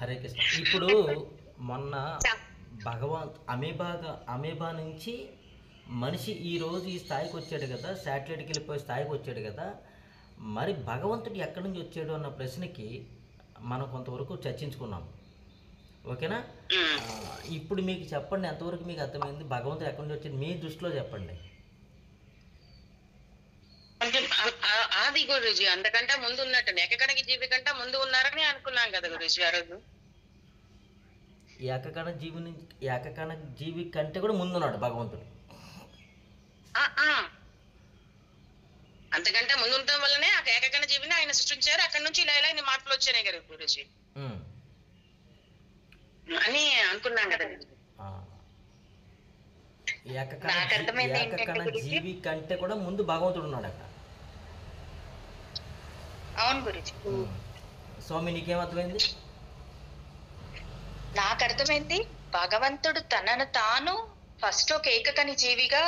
హరే కృష్ణ. ఇప్పుడు మొన్న అమీబా నుంచి మనిషి ఈరోజు ఈ స్థాయికి వచ్చాడు కదా, శాటిలైట్కి వెళ్ళిపోయే స్థాయికి వచ్చాడు కదా, మరి భగవంతుడు ఎక్కడి నుంచి వచ్చాడు అన్న ప్రశ్నకి మనం కొంతవరకు చర్చించుకున్నాం. ఓకేనా? ఇప్పుడు మీకు చెప్పండి, ఎంతవరకు మీకు అర్థమైంది భగవంతుడు ఎక్కడి నుంచి వచ్చాడు మీ దృష్టిలో చెప్పండి. అది గురుజీ అంతకంటే ముందు ఉన్నట్టు ఏకకణకి జీవి కంటే ముందు ఉన్నారని అనుకున్నాం కదా గురుజీ ఆ రోజు. ఏకకణ జీవి కంటే కూడా ముందున్నాడు భగవంతుడు. అంతకంటే ముందు ఉండటం వల్లనే ఆ ఏకకణ జీవిని ఆయన సృష్టించారు. అక్కడి నుంచి ఇలా ఇన్ని మార్పులు వచ్చాయి కదా గురుజీ అని అనుకున్నాం కదా. ఏకకణ జీవి కంటే కూడా ముందు భగవంతుడు ఉన్నాడు అక్కడ. అవును గురుజీ. స్వామి నీకేమర్థమైంది? నాకు అర్థమైంది, భగవంతుడు తనను తాను ఫస్ట్ ఒక ఏకకణ జీవిగా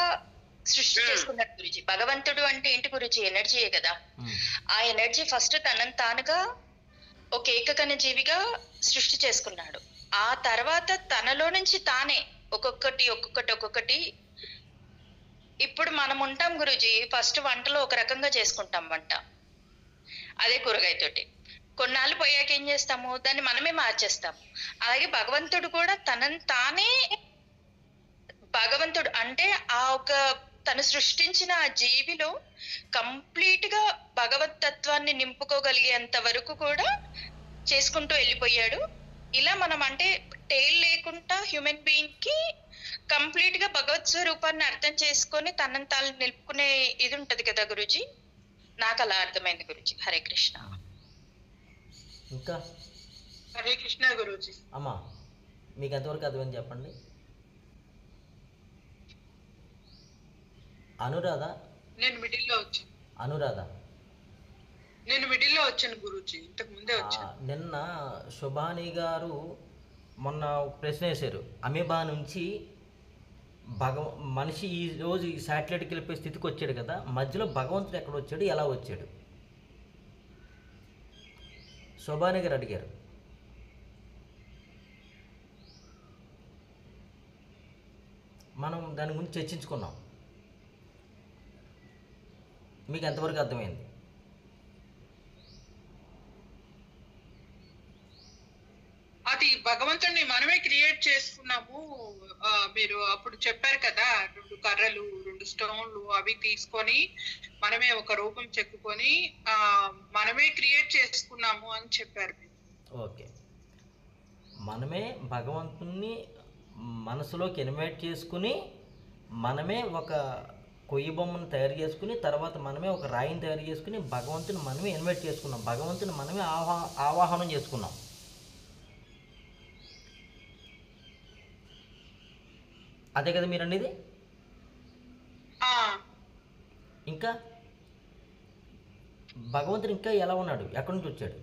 సృష్టి చేసుకున్నాడు గురుజీ. భగవంతుడు అంటే ఏంటి గురుజీ? ఎనర్జీయే కదా. ఆ ఎనర్జీ ఫస్ట్ తనను తానుగా ఒక ఏకకణ జీవిగా సృష్టి చేసుకున్నాడు. ఆ తర్వాత తనలో నుంచి తానే ఒక్కొక్కటి ఇప్పుడు మనం ఉంటాం గురుజీ, ఫస్ట్ వంటలో ఒక రకంగా చేసుకుంటాం వంట, అదే కూరగాయతోటి. కొన్నాళ్ళు పోయాక ఏం చేస్తాము, దాన్ని మనమే మార్చేస్తాము. అలాగే భగవంతుడు కూడా తనని తానే, భగవంతుడు అంటే ఆ ఒక తను సృష్టించిన ఆ జీవిలో కంప్లీట్ గా భగవతత్వాన్ని నింపుకోగలిగేంత వరకు కూడా చేసుకుంటూ వెళ్ళిపోయాడు. ఇలా మనం అంటే టేల్ లేకుండా హ్యూమన్ బీయింగ్ కి కంప్లీట్ గా భగవత్ స్వరూపాన్ని అర్థం చేసుకొని తనని తాను నిలుపుకునే ఇది ఉంటది కదా గురుజీ. నాకు అలా అర్థమైంది గురుజీ. హరే కృష్ణ. ఇంకా హరే కృష్ణ గురుజీ. అమ్మా మీకు ఎంతవరకు అర్థమైంది చెప్పండి. అనురాధ? నేను మిడిల్లో వచ్చాను. అనురాధ? నేను మిడిల్లో వచ్చాను గురుజీ, ఇంతకు ముందే వచ్చాను. నిన్న శుభాని గారు మొన్న ఒక ప్రశ్న వేశారు, అమీబా నుంచి మనిషి ఈ రోజు ఈ శాటిలైట్కి వెళ్ళిపోయే స్థితికి వచ్చాడు కదా, మధ్యలో భగవంతుడు ఎక్కడ వచ్చాడు, ఎలా వచ్చాడు? శోభాని గారు అడిగారు. మనం దాని గురించి చర్చించుకున్నాం. మీకు ఎంతవరకు అర్థమైంది? అది భగవంతుడిని మనమే క్రియేట్ చేసుకున్నాము. మీరు అప్పుడు చెప్పారు కదా, 2 కర్రలు 2 స్టోన్లు అవి తీసుకొని మనమే ఒక రూపం చెక్కుకొని మనమే క్రియేట్ చేసుకున్నాము అని చెప్పారు. ఓకే, మనమే భగవంతుణ్ణి మనసులోకి ఇన్వైట్ చేసుకుని మనమే ఒక కొయ్యి బొమ్మను తయారు చేసుకుని తర్వాత మనమే ఒక రాయిని తయారు చేసుకుని భగవంతుని మనమే ఇన్వైట్ చేసుకున్నాం, భగవంతుని మనమే ఆవాహనం చేసుకున్నాం. అదే కదా మీరు అనేది? ఇంకా భగవంతుడు ఇంకా ఎలా ఉన్నాడు, ఎక్కడి నుంచి వచ్చాడు?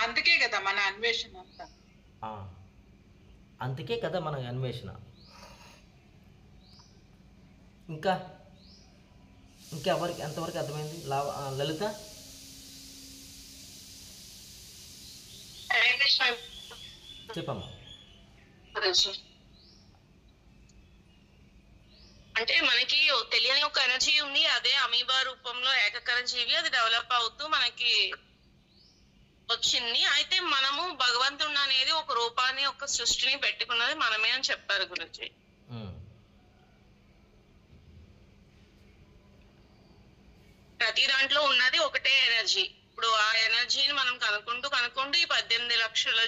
అందుకే కదా మన అన్వేషణ అంతా. అందుకే కదా మన అన్వేషణ. ఇంకా ఎవరికి ఎంతవరకు అర్థమైంది? లలిత? చెప్పమ్మా. అంటే మనకి తెలియని ఒక ఎనర్జీ ఉంది, అదే అమీబా రూపంలో ఏకకణ జీవి, అది డెవలప్ అవుతూ మనకి వచ్చింది. అయితే మనము భగవంతుడు అనేది ఒక రూపాన్ని ఒక సృష్టిని పెట్టుకున్నది మనమే అని చెప్పారు గురుజీ. ప్రతి దాంట్లో ఉన్నది ఒకటే ఎనర్జీ. ఇప్పుడు ఆ ఎనర్జీని మనం కనుక్కుంటూ ఈ 18 లక్షల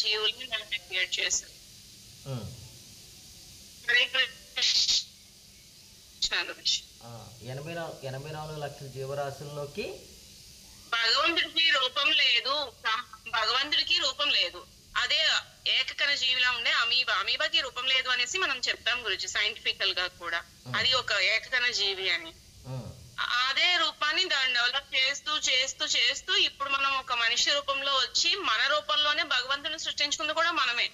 జీవుల్ని మనం క్రియేట్ చేస్తాం. 84 లక్షల జీవరాశుల్లోకి భగవంతుడికి రూపం లేదు. అదే ఏకకణ జీవిలా ఉండే అమీబాకి రూపం లేదు అనేసి మనం చెప్తాం గురించి సైంటిఫికల్ గా కూడా. అది ఒక ఏకకణ జీవి అని. అదే రూపాన్ని దాన్ని డెవలప్ చేస్తూ ఇప్పుడు మనం ఒక మనిషి రూపంలో వచ్చి మన రూపంలోనే భగవంతుని సృష్టించుకుంది కూడా మనమే.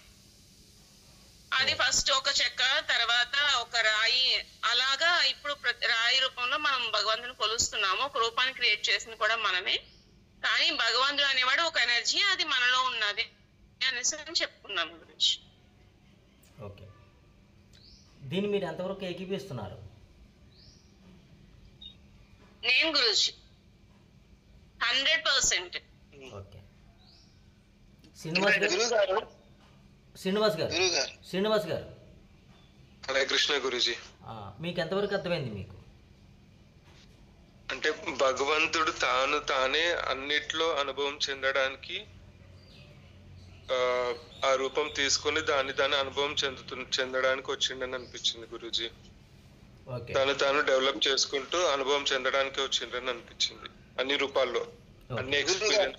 అది ఫస్ట్ ఒక చెక్క, తర్వాత ఒక రాయి, అలాగా ఇప్పుడు రాయి రూపంలో మనం భగవంతుని కొలుస్తున్నాము. ఒక రూపాన్ని క్రియేట్ చేసింది కూడా మనమే, కానీ భగవంతుడు అనేవాడు ఒక ఎనర్జీ, అది మనలో ఉన్నది అనేసి చెప్పుకున్నాం గురించి. ఓకే, దీన్ని మీరు ఎంతవరకు ఏకీపిస్తున్నారు? నేను గురించి 100%. ఓకే, శ్రీనివాస్ గారు, శ్రీనివాస్ గారు, శ్రీనివాస్ గారు, హరే కృష్ణ గురుజీ. మీకు ఎంతవరకు అర్థమైంది? మీకు అంటే భగవంతుడు తాను తానే అన్నిట్లో అనుభవం చెందడానికి ఆ రూపం తీసుకొని దాని అనుభవం చెందడానికి వచ్చిండని అనిపించింది గురుజీ. ఓకే, తాను డెవలప్ చేసుకుంటూ అనుభవం చెందడానికి వచ్చిండని అనిపించింది అన్ని రూపాల్లో, అన్ని ఎక్స్పీరియన్స్.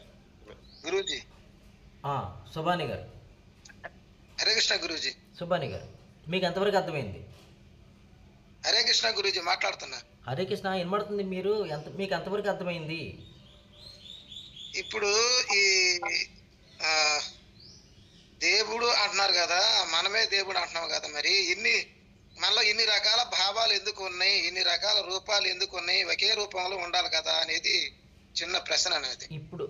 గురూజీ, సుబాని గారు, హరే కృష్ణ గురూజీ. సుబాని గారు, మీకు ఎంతవరకు అర్థమైంది? హరే కృష్ణ గురూజీ మాట్లాడుతున్నా. హరే కృష్ణ వినబడుతుంది. మీకు ఎంతవరకు అర్థమైంది? ఇప్పుడు ఈ దేవుడు అంటున్నారు కదా, మనమే దేవుడు అంటున్నాం కదా, మరి మనలో ఇన్ని రకాల భావాలు ఎందుకు ఉన్నాయి, ఇన్ని రకాల రూపాలు ఎందుకు ఉన్నాయి, ఒకే రూపంలో ఉండాలి కదా అనేది చిన్న ప్రశ్న అనేది. ఇప్పుడు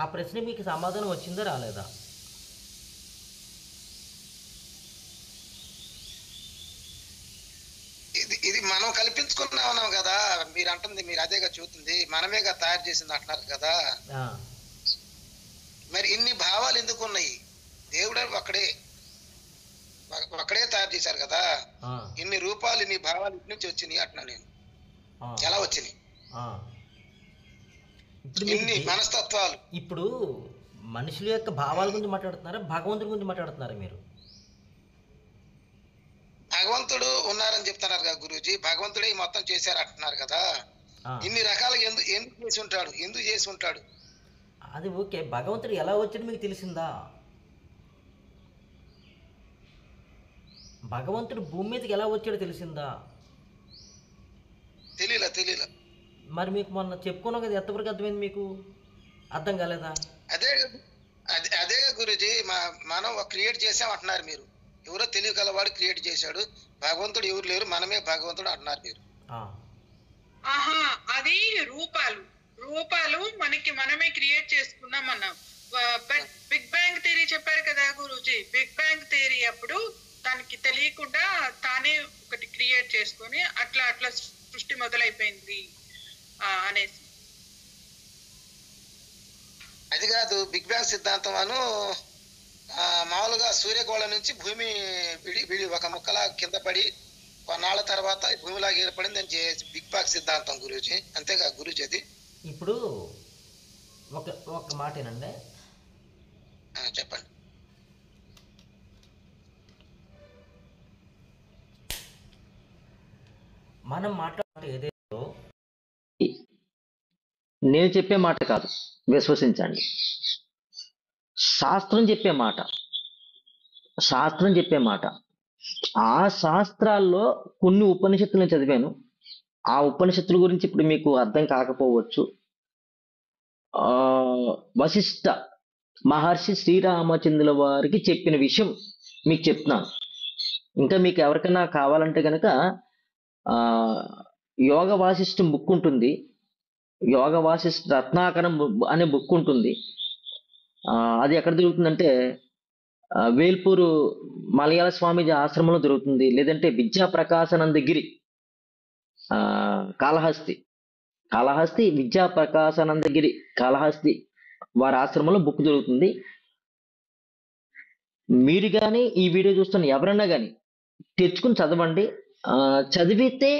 ఆ ప్రశ్న మీకు సమాధానం వచ్చిందా రాలేదా? ఇది మనం కల్పించుకున్నాం కదా, మీరు అంటుంది, మీరు అదేగా చూస్తుంది, మనమేగా తయారు చేసింది అంటున్నారు కదా. మరి ఇన్ని భావాలు ఎందుకు ఉన్నాయి? దేవుడే ఒక్కడే తయారు చేశారు కదా. ఇన్ని రూపాలు, ఇన్ని భావాలు ఇటు నుంచి వచ్చినాయి అంటున్నా నేను. ఎలా వచ్చినాయి ఇన్ని మనస్తత్వాలు? ఇప్పుడు మనుషుల యొక్క భావాల గురించి మాట్లాడుతున్నారా, భగవంతుడి గురించి మాట్లాడుతున్నారా మీరు? భగవంతుడు ఉన్నారని చెప్తున్నారు కదా గురూజీ, భగవంతుడే మొత్తం చేశారు అంటున్నారు కదా. ఇన్ని రకాలుగా ఎందుకు చేసి ఉంటాడు? అది ఓకే, భగవంతుడు ఎలా వచ్చాడు మీకు తెలిసిందా? భగవంతుడు భూమి మీదకి ఎలా వచ్చాడో తెలిసిందా? తెలియలే. మరి మీకు మొన్న చెప్పుకున్నాం కదా, ఎంతవరకు అర్థమైంది మీకు? అర్థం కాలేదా? అదే గురూజీ, మనం క్రియేట్ చేసాం అంటున్నారు మీరు. ఎవరో తెలియగలవాడు క్రియేట్ చేశాడు, భగవంతుడు ఎవరు లేరు, మనమే భగవంతుడు అంటున్నారు మీరు. అది రూపాలు మనమే క్రియేట్ చేసుకున్నామన్నాం. బిగ్ బ్యాంగ్ థియరీ చెప్పారు కదా గురూజీ, బిగ్ బ్యాంగ్ థియరీ అప్పుడు తనకి తెలియకుండా తానే ఒకటి క్రియేట్ చేసుకొని అట్లా సృష్టి మొదలైపోయింది అనేసి. అది కాదు, బిగ్ బ్యాంగ్ సిద్ధాంతం అను మామూలుగా సూర్యగోళం నుంచి భూమి విడి ఒక ముక్కలా కింద పడి కొన్నాళ్ళ తర్వాత భూమిలాగా ఏర్పడింది అని బిగ్ బ్యాంగ్ సిద్ధాంతం గురూజీ. అంతేగా గురూజీ? అది ఇప్పుడు ఒక మాటేనండి, చెప్పండి. మనం మాట్లాడే ఏదైతే నేను చెప్పే మాట కాదు, విశ్వసించండి. శాస్త్రం చెప్పే మాట. ఆ శాస్త్రాల్లో కొన్ని ఉపనిషత్తులను చదివాను. ఆ ఉపనిషత్తుల గురించి ఇప్పుడు మీకు అర్థం కాకపోవచ్చు. వశిష్ఠ మహర్షి శ్రీరామచంద్రుల వారికి చెప్పిన విషయం మీకు చెప్తున్నాను. ఇంకా మీకు ఎవరికైనా కావాలంటే కనుక యోగ వాసిష్టం బుక్ ఉంటుంది, యోగ వాసిష్ఠ రత్నాకరం అనే బుక్ ఉంటుంది. అది ఎక్కడ దొరుకుతుందంటే వేల్పూరు మలయాళ స్వామీజీ ఆశ్రమంలో దొరుకుతుంది, లేదంటే విద్యా ప్రకాశానందగిరి కాళహస్తి విద్యా ప్రకాశానందగిరి కాళహస్తి వారి ఆశ్రమంలో బుక్ దొరుకుతుంది. మీరు కానీ ఈ వీడియో చూస్తున్న ఎవరన్నా కానీ తెచ్చుకుని చదవండి. చదివితే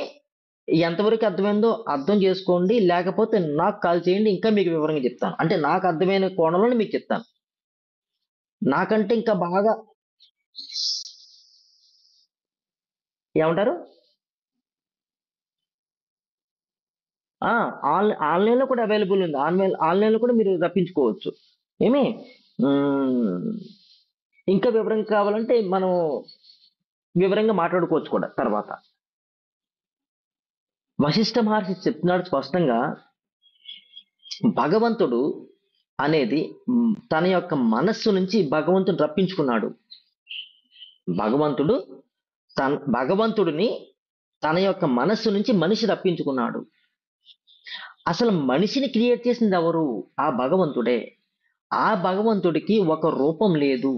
ఎంతవరకు అర్థమైందో అర్థం చేసుకోండి, లేకపోతే నాకు కాల్ చేయండి, ఇంకా మీకు వివరంగా చెప్తాను. అంటే నాకు అర్థమైన కోణంలోనే మీకు చెప్తాను. నాకంటే ఇంకా బాగా ఏమంటారు, ఆన్లైన్లో కూడా అవైలబుల్ ఉంది. ఆన్లైన్లో కూడా మీరు రప్పించుకోవచ్చు. ఇంకా వివరంగా కావాలంటే మనం వివరంగా మాట్లాడుకోవచ్చు కూడా తర్వాత. వశిష్ఠ మహర్షి చెప్తున్నాడు స్పష్టంగా, భగవంతుడు అనేది తన యొక్క మనస్సు నుంచి భగవంతుని రప్పించుకున్నాడు. భగవంతుడు భగవంతుడిని తన యొక్క మనస్సు నుంచి మనిషి రప్పించుకున్నాడు. అసలు మనిషిని క్రియేట్ చేసింది ఎవరు? ఆ భగవంతుడే. ఆ భగవంతుడికి ఒక రూపం లేదు,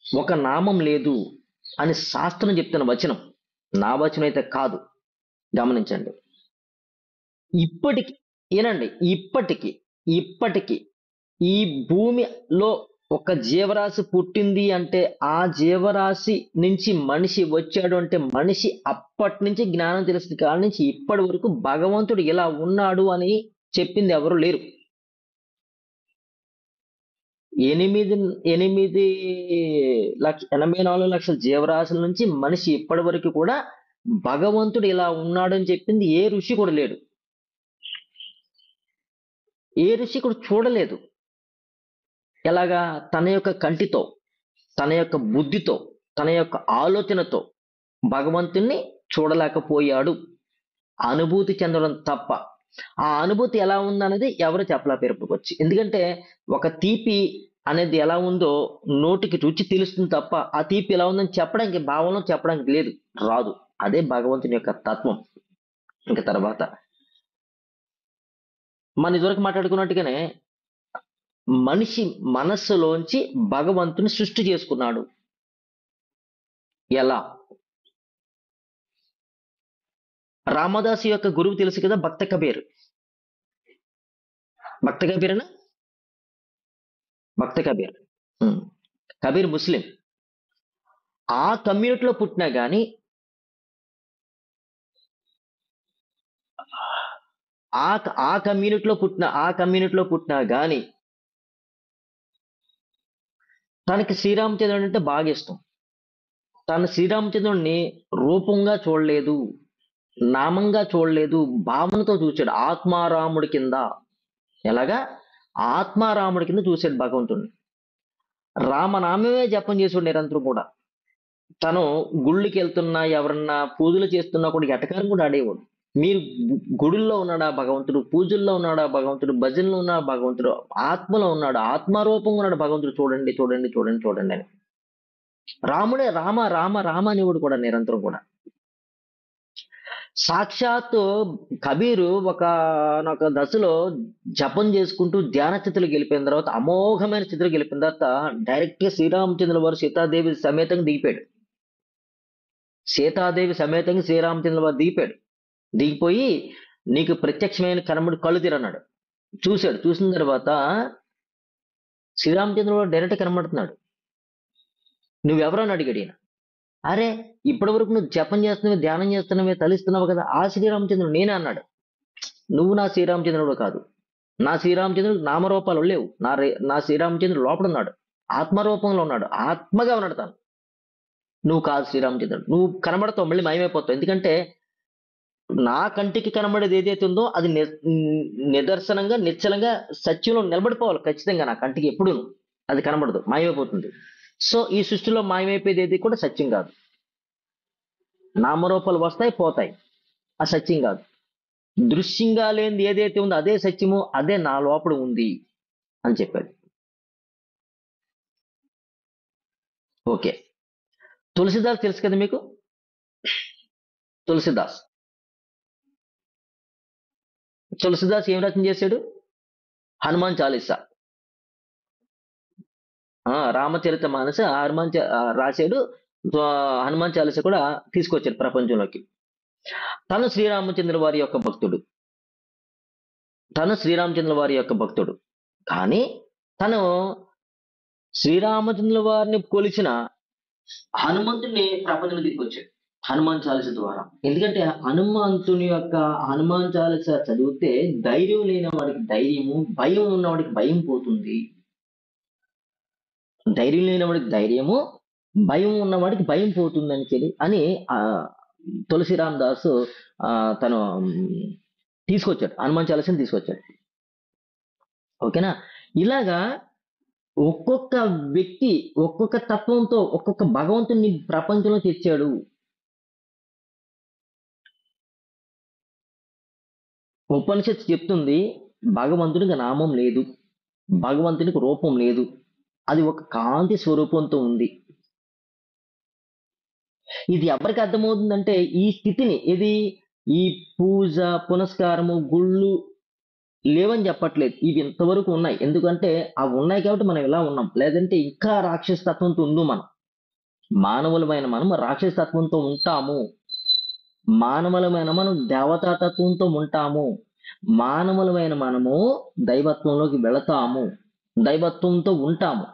ఒక నామం లేదు అని శాస్త్రం చెప్తున్న వచనం, నా వచనం అయితే కాదు. గమనించండి. ఇప్పటికి ఏనండి, ఇప్పటికి ఈ భూమిలో ఒక జీవరాశి పుట్టింది అంటే ఆ జీవరాశి నుంచి మనిషి వచ్చాడు అంటే మనిషి అప్పటి నుంచి జ్ఞానం తెలిసిన కాడి నుంచి ఇప్పటి వరకు భగవంతుడు ఇలా ఉన్నాడు అని చెప్పింది ఎవరు లేరు. 84 లక్షల జీవరాశుల నుంచి మనిషి ఇప్పటి వరకు కూడా భగవంతుడు ఇలా ఉన్నాడు అని చెప్పింది ఏ ఋషి కూడా లేడు, ఏ ఋషి కూడా చూడలేదు. ఎలాగా? తన యొక్క కంటితో, తన యొక్క బుద్ధితో, తన యొక్క ఆలోచనతో భగవంతుణ్ణి చూడలేకపోయాడు, అనుభూతి చెందడం తప్ప. ఆ అనుభూతి ఎలా ఉందనేది ఎవరు చెప్పలేకపోవచ్చు. ఎందుకంటే ఒక తీపి అనేది ఎలా ఉందో నోటికి రుచి తెలుస్తుంది తప్ప ఆ తీపి ఎలా ఉందని చెప్పడానికి, భావనలో చెప్పడానికి లేదు, రాదు. అదే భగవంతుని యొక్క తత్వం. ఇంకా తర్వాత మన ఇదివరకు మాట్లాడుకున్నట్టుగానే మనిషి మనస్సులోంచి భగవంతుని సృష్టి చేసుకున్నాడు. ఎలా? రామదాసు యొక్క గురువు తెలుసు కదా, భక్త కబీర్. భక్త కబీరేనా? భక్త కబీర్. కబీర్ ముస్లిం. ఆ కమ్యూనిటీలో పుట్టినా కానీ, ఆ కమ్యూనిటీలో పుట్టినా కానీ తనకి శ్రీరామచంద్రుడు అంటే బాగా ఇష్టం. తను శ్రీరామచంద్రుడిని రూపంగా చూడలేదు, నామంగా చూడలేదు, భావనతో చూశాడు. ఆత్మారాముడి కింద, ఎలాగా? ఆత్మారాముడి కింద చూశాడు భగవంతుడిని. రామనామమే జపం చేసాడు నిరంతరం కూడా. తను గుళ్ళకి వెళ్తున్నా, ఎవరన్నా పూజలు చేస్తున్నా కూడా ఎటకారం కూడా ఆడేవాడు. మీరు గుడుల్లో ఉన్నాడా భగవంతుడు, పూజల్లో ఉన్నాడా భగవంతుడు, భజనలో ఉన్నాడు భగవంతుడు, ఆత్మలో ఉన్నాడు, ఆత్మరూపంగా ఉన్నాడు భగవంతుడు, చూడండి చూడండి చూడండి చూడండి అని. రాముడే రామ రామ రామ అనేవాడు కూడా నిరంతరం కూడా. సాక్షాత్తు కబీరు ఒక దశలో జపం చేసుకుంటూ ధ్యాన స్థితిలోకి వెళ్ళిపోయిన తర్వాత, అమోఘమైన స్థితిలోకి వెళ్ళిపోయిన తర్వాత డైరెక్ట్ గా శ్రీరామచంద్రుల వారు సీతాదేవి సమేతంగా దిగిపోయాడు. సీతాదేవి సమేతంగా శ్రీరామచంద్రుల వారు దిగిపోయి నీకు ప్రత్యక్షమైన కనబడి కళ్ళు తీరన్నాడు. చూశాడు. చూసిన తర్వాత శ్రీరామచంద్రుడు డైరెక్ట్ కనబడుతున్నాడు. నువ్వెవరో అని అడిగాడు ఈయన. అరే, ఇప్పటి వరకు నువ్వు జపం చేస్తున్నావే, ధ్యానం చేస్తున్నావే, తలిస్తున్నావు కదా, ఆ శ్రీరామచంద్రుడు నేనే అన్నాడు. నువ్వు నా శ్రీరామచంద్రుడు కాదు. నా శ్రీరామచంద్రుడు నామరూపాలు లేవు. నా శ్రీరామచంద్రుడు లోపల ఉన్నాడు, ఆత్మరూపంలో ఉన్నాడు, ఆత్మగా ఉన్నాడు తాను. నువ్వు కాదు శ్రీరామచంద్రుడు. నువ్వు కనబడతావు, మళ్ళీ మాయమైపోతావు. ఎందుకంటే నా కంటికి కనబడేది ఏదైతే ఉందో అది నిదర్శనంగా, నిశ్చలంగా, సత్యంలో నిలబడిపోవాలి ఖచ్చితంగా. నా కంటికి ఎప్పుడు అది కనబడదు, మాయమైపోతుంది. సో ఈ సృష్టిలో మాయమైపోయేది ఏది కూడా సత్యం కాదు. నామరూపాలు వస్తాయి, పోతాయి, ఆ సత్యం కాదు. దృశ్యంగా లేనిది ఏదైతే ఉందో అదే సత్యము, అదే నా లోపల ఉంది అని చెప్పాడు. ఓకే. తులసిదాస్ తెలుసు కదా మీకు? తులసిదాస్ ఏం రచన చేశాడు? హనుమాన్ చాలీసా, రామచరిత మానస, రాశాడు. హనుమాన్ చాలీసా కూడా తీసుకొచ్చాడు ప్రపంచంలోకి. తను శ్రీరామచంద్ర వారి యొక్క భక్తుడు. కానీ తను శ్రీరామచంద్ర వారిని కొలిచిన హనుమంతుడిని ప్రపంచంలో తీసుకొచ్చాడు హనుమాన్ చాలీస ద్వారా. ఎందుకంటే హనుమాన్ చాలీస చదివితే ధైర్యం లేని వాడికి ధైర్యము, భయం ఉన్నవాడికి భయం పోతుంది. ధైర్యం లేని వాడికి ధైర్యము, భయం ఉన్నవాడికి భయం పోతుంది అని తులసిరామ్ దాసు తను తీసుకొచ్చాడు, హనుమాన్ చాలీసని తీసుకొచ్చాడు. ఓకేనా? ఇలాగా ఒక్కొక్క వ్యక్తి ఒక్కొక్క తత్వంతో ఒక్కొక్క భగవంతుని ప్రపంచంలో తెచ్చాడు. ఉపనిషత్తు చెప్తుంది భగవంతునికి నామం లేదు, భగవంతునికి రూపం లేదు, అది ఒక కాంతి స్వరూపంతో ఉంది. ఇది ఎవరికి అర్థమవుతుందంటే ఈ స్థితిని, ఇది ఈ పూజ పునస్కారము గుళ్ళు లేవని చెప్పట్లేదు, ఇవి ఇంతవరకు ఉన్నాయి. ఎందుకంటే అవి ఉన్నాయి కాబట్టి మనం ఇలా ఉన్నాం. లేదంటే ఇంకా రాక్షస తత్వంతో ఉండు. మానవులమైన మనం రాక్షస తత్వంతో ఉంటాము. మానవులమైన మనం దేవతా తత్వంతో ఉంటాము. మానవులమైన మనము దైవత్వంలోకి వెళతాము, దైవత్వంతో ఉంటాము.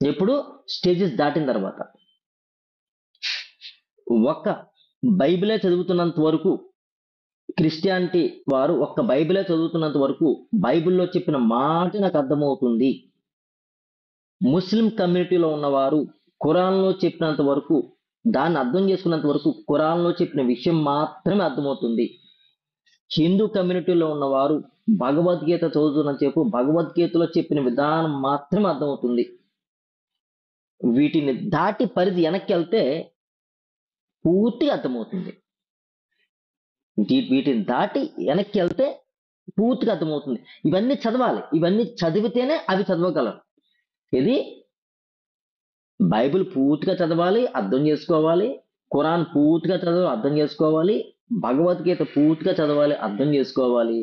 ఎప్పుడు స్టేజెస్ దాటిన తర్వాత. ఒక్క బైబిలే చదువుతున్నంత వరకు, క్రిస్టియానిటీ వారు ఒక్క బైబిలే చదువుతున్నంత వరకు బైబిల్లో చెప్పిన మాట నాకు అర్థమవుతుంది. ముస్లిం కమ్యూనిటీలో ఉన్నవారు ఖురాన్లో చెప్పినంత వరకు, దాన్ని అర్థం చేసుకున్నంత వరకు ఖురాన్లో చెప్పిన విషయం మాత్రమే అర్థమవుతుంది. హిందూ కమ్యూనిటీలో ఉన్నవారు భగవద్గీత చదువుతున్నంతసేపు భగవద్గీతలో చెప్పిన విధానం మాత్రమే అర్థమవుతుంది. వీటిని దాటి పరిధి వెనక్కి వెళ్తే పూర్తిగా అర్థమవుతుంది. వీటిని దాటి వెనక్కి వెళ్తే పూర్తిగా అర్థమవుతుంది. ఇవన్నీ చదవాలి, ఇవన్నీ చదివితేనే అవి చదవగలరు. ఇది బైబిల్ పూర్తిగా చదవాలి, అర్థం చేసుకోవాలి. ఖురాన్ పూర్తిగా చదవాలి, అర్థం చేసుకోవాలి. భగవద్గీత పూర్తిగా చదవాలి, అర్థం చేసుకోవాలి.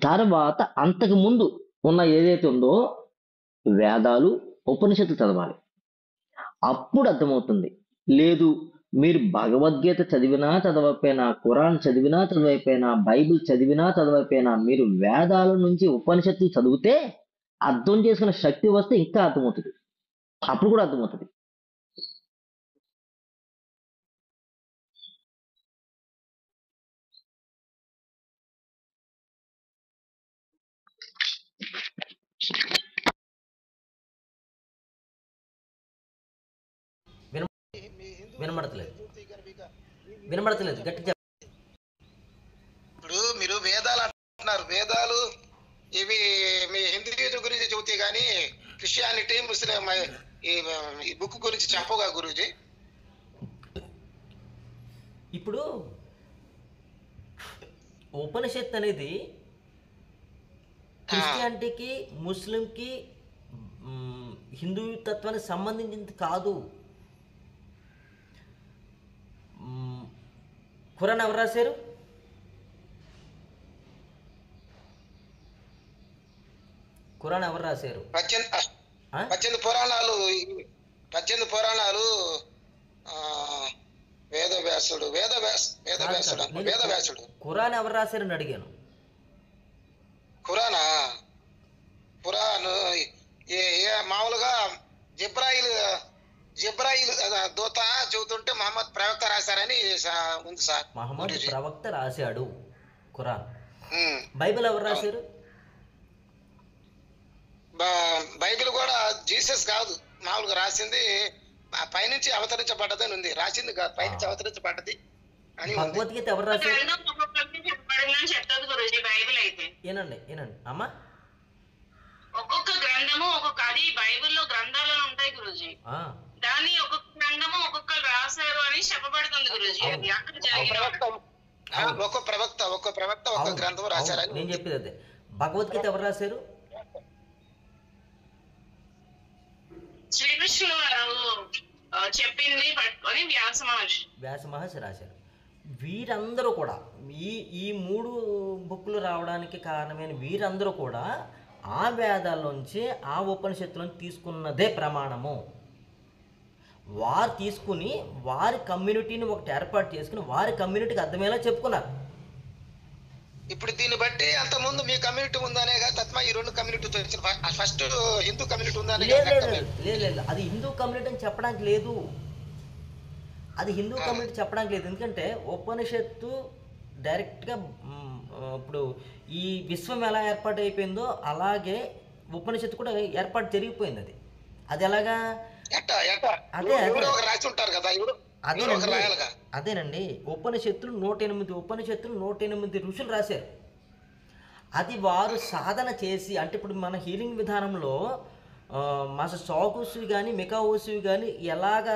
తర్వాత అంతకు ముందు ఉన్న ఏదైతే ఉందో వేదాలు ఉపనిషత్తులు చదవాలి, అప్పుడు అర్థమవుతుంది. లేదు, మీరు భగవద్గీత చదివినా చదవకపోయినా, ఖురాన్ చదివినా చదవకపోయినా, బైబిల్ చదివినా చదవకపోయినా, మీరు వేదాల నుంచి ఉపనిషత్తులు చదివితే అర్థం చేసుకునే శక్తి వస్తే ఇంకా అర్థమవుతుంది. అప్పుడు కూడా అర్థమవుతుంది. వినబడతలేదు, వినబడతలేదు, గట్టి చెప్ప. ఇప్పుడు మీరు వేదాలు అంటున్నారు, వేదాలు ఇవి మీ హిందూ గురించి చెబుతే గానీ క్రిస్టియానిటీ ముస్లిం ఈ బుక్ గురించి చెప్పగా గురూజీ. ఇప్పుడు ఉపనిషత్ అనేది క్రిస్టియానిటీకి ముస్లింకి హిందూ తత్వానికి సంబంధించింది కాదు. ఖురాన్ ఎవరు రాశారు? ఖురాన్ ఎవరు రాశారు? 18 పురాణాలు వేదవ్యాసుడు. ఖురాన్ ఎవరు రాశారని అడిగాను. ఖురాన్ మామూలుగా జిబ్రాయిల్ దూత చెబుతుంటే మహమ్మద్ ప్రవక్త రాశారని ఉంది సార్. మహమ్మద్ ప్రవక్త రాశాడు ఖురాన్. బైబిల్ ఎవరు రాశారు? బైబిల్ కూడా జీసస్ కాదు, మామూలుగా రాసింది పైనుంచి అవతరించబడ్డది అని ఉంది. రాసింది కాదు, పైనుంచి అవతరించబడ్డది అని. భగవద్గీత ఎవరు రాశారు? చెప్తాది గురూజీ బైబిల్ అయితే. ఏనండి అమ్మా, ఒక్కొక్క గ్రంథము ఒక్కొక్క, అది బైబిల్లో గ్రంథాలు ఉంటాయి గురూజీ, దాన్ని ఒక్కొక్క గ్రంథము ఒక్కొక్కరు రాశారు అని చెప్పబడుతుంది గురూజీ. అది అక్కడ జరిగిన ఒక్క ప్రవక్త ఒక్క గ్రంథం రాశారని నేను చెప్పేది అదే. భగవద్గీత ఎవరు రాశారు? శ్రీకృష్ణుడు గారు చెప్పింది పట్టుకొని వ్యాస మహర్షి రాశారు. వీరందరూ కూడా ఈ 3 బుక్లు రావడానికి కారణమైన వీరందరూ కూడా ఆ వేదాల్లోంచి ఆ ఉపనిషత్తులను తీసుకున్నదే ప్రమాణము. వారు తీసుకుని వారి కమ్యూనిటీని ఒకటి ఏర్పాటు చేసుకుని వారి కమ్యూనిటీకి అర్థమయ్యేలా చెప్పుకున్నారు. ఇప్పుడు దీన్ని బట్టి అంత ముందు మీ కమ్యూనిటీ ఉందనే తత్మా ఈ 2 కమ్యూనిటీ ఫస్ట్ హిందూ కమ్యూనిటీ ఉందనే. లేదు, అది హిందూ కమ్యూనిటీ అని చెప్పడానికి లేదు. అది హిందూ కమ్యూనిటీ చెప్పడానికి లేదు. ఎందుకంటే ఉపనిషత్తు డైరెక్ట్గా ఇప్పుడు ఈ విశ్వం ఎలా ఏర్పాటు అయిపోయిందో అలాగే ఉపనిషత్తు కూడా ఏర్పాటు జరిగిపోయింది. అది ఎలాగా? అదేనండి, ఉపనిషత్తులు 108 ఋషులు రాశారు. అది వారు సాధన చేసి, అంటే ఇప్పుడు మన హీలింగ్ విధానంలో మాస్టర్ సాకుసి కానీ మికాఓసి కానీ ఎలాగా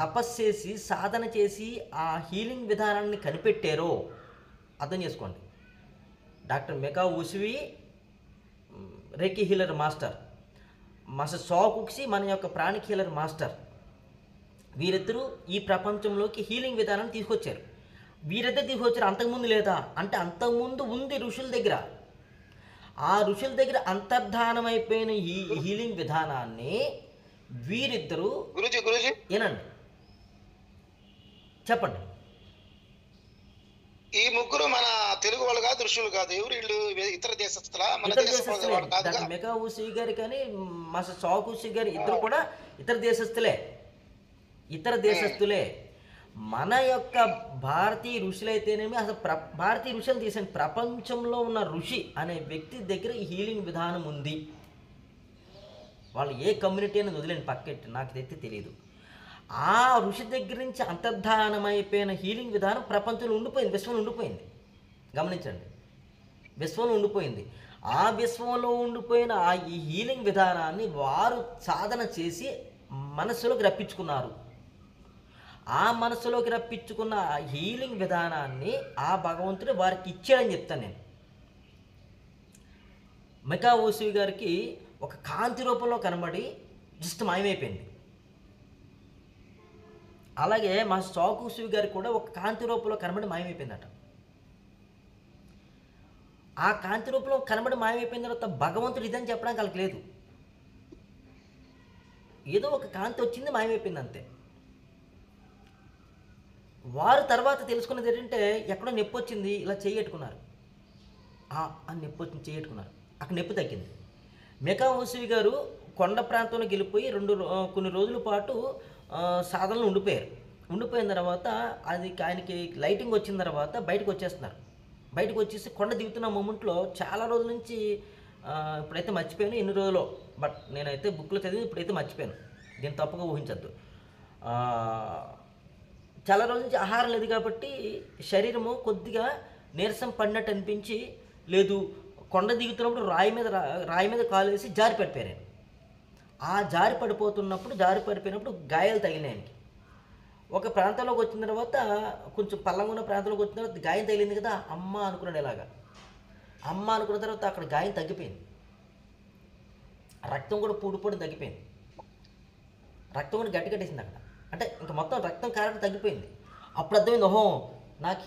తపస్సు చేసి సాధన చేసి ఆ హీలింగ్ విధానాన్ని కనిపెట్టారో అర్థం చేసుకోండి. డాక్టర్ మెకా ఉసివి రేకి హీలర్ మాస్టర్, మాస్టర్ సాకుసి మన యొక్క ప్రాణిక్ హీలర్ మాస్టర్. వీరిద్దరూ ఈ ప్రపంచంలోకి హీలింగ్ విధానాన్ని తీసుకొచ్చారు. వీరిద్దరు తీసుకొచ్చారు, అంతకుముందు లేదా అంటే అంతకుముందు ఉంది ఋషుల దగ్గర. ఆ ఋషుల దగ్గర అంతర్ధానమైపోయిన ఈ హీలింగ్ విధానాన్ని వీరిద్దరూ గురూజీ ఏనండి చెప్పండి. ఈ ముగ్గురు మన తెలుగు వాళ్ళు కాదు, ఋషులు కాదు, ఎవరు వీళ్ళు? ఇతర దేశస్తులా? మన ఇతర దేశం దేశస్తులే. వాళ్ళు కాదుగా? డాక్టర్ మెగా ఊసి గారు కానీ మాస్టర్ చాక్ ఊసి గారు ఇద్దరు కూడా ఇతర దేశస్తులే, ఇతర దేశస్తులే. మన యొక్క భారతీయ ఋషులైతేనేమి అసలు భారతీయ ఋషులు తీసిన ప్రపంచంలో ఉన్న ఋషి అనే వ్యక్తి దగ్గర ఈ హీలింగ్ విధానం ఉంది. వాళ్ళు ఏ కమ్యూనిటీ అనేది వదిలేని పక్కెట్టి నాకు తెచ్చి తెలియదు. ఆ ఋషి దగ్గర నుంచి అంతర్ధానమైపోయిన హీలింగ్ విధానం ప్రపంచంలో ఉండిపోయింది, విశ్వంలో ఉండిపోయింది. గమనించండి, విశ్వంలో ఉండిపోయింది. ఆ విశ్వంలో ఉండిపోయిన ఆ ఈ హీలింగ్ విధానాన్ని వారు సాధన చేసి మనస్సులోకి రప్పించుకున్నారు. ఆ మనసులోకి రప్పించుకున్న ఆ హీలింగ్ విధానాన్ని ఆ భగవంతుడు వారికి ఇచ్చాడని చెప్తాను నేను. మెకా ఓసి గారికి ఒక కాంతి రూపంలో కనబడి జస్ట్ మాయమైపోయింది. అలాగే మా చాక్ ఊసి గారికి కూడా ఒక కాంతి రూపంలో కనబడి మాయమైపోయిందట. ఆ కాంతి రూపంలో కనబడి మాయమైపోయిన తర్వాత భగవంతుడు ఇదని చెప్పడానికి వాళ్ళకి లేదు. ఏదో ఒక కాంతి వచ్చింది, మాయమైపోయింది అంతే. వారు తర్వాత తెలుసుకున్నది ఏంటంటే ఎక్కడో నొప్పి వచ్చింది, ఇలా చేయట్టుకున్నారు. ఆ నొప్పి వచ్చింది చేయట్టుకున్నారు, అక్కడ నొప్పి తగ్గింది. మెకా ఓసి గారు కొండ ప్రాంతంలోకి వెళ్ళిపోయి కొన్ని రోజుల పాటు సాధనలు ఉండిపోయారు. ఉండిపోయిన తర్వాత అది ఆయనకి లైటింగ్ వచ్చిన తర్వాత బయటకు వచ్చేస్తున్నారు. బయటకు వచ్చేసి కొండ దిగుతున్న మూమెంట్లో చాలా రోజుల నుంచి ఇప్పుడైతే మర్చిపోయాను ఎన్ని రోజులు, బట్ నేనైతే బుక్లో చదివి ఇప్పుడైతే మర్చిపోయాను, దీన్ని తప్పుగా ఊహించద్దు. చాలా రోజుల నుంచి ఆహారం లేదు కాబట్టి శరీరము కొద్దిగా నీరసం పడినట్టు అనిపించి, లేదు కొండ దిగుతున్నప్పుడు రాయి మీద కాలు వేసి జారి పడిపోయాను. ఆ జారి పడిపోయినప్పుడు గాయాలు తగిలినాయి. ఒక ప్రాంతంలోకి వచ్చిన తర్వాత, కొంచెం పల్లంగా ఉన్న ప్రాంతంలోకి వచ్చిన తర్వాత గాయం తగిలింది కదా, అమ్మ అనుకున్నాడు. ఇలాగా అమ్మ అనుకున్న తర్వాత అక్కడ గాయం తగ్గిపోయింది, రక్తం కూడా పూడిపోవడం తగ్గిపోయింది, రక్తం కూడా గట్టి కట్టేసింది అక్కడ. అంటే ఇంకా మొత్తం రక్తం కారడం తగ్గిపోయింది. అప్పుడు అర్థమైంది, ఓహో నాకు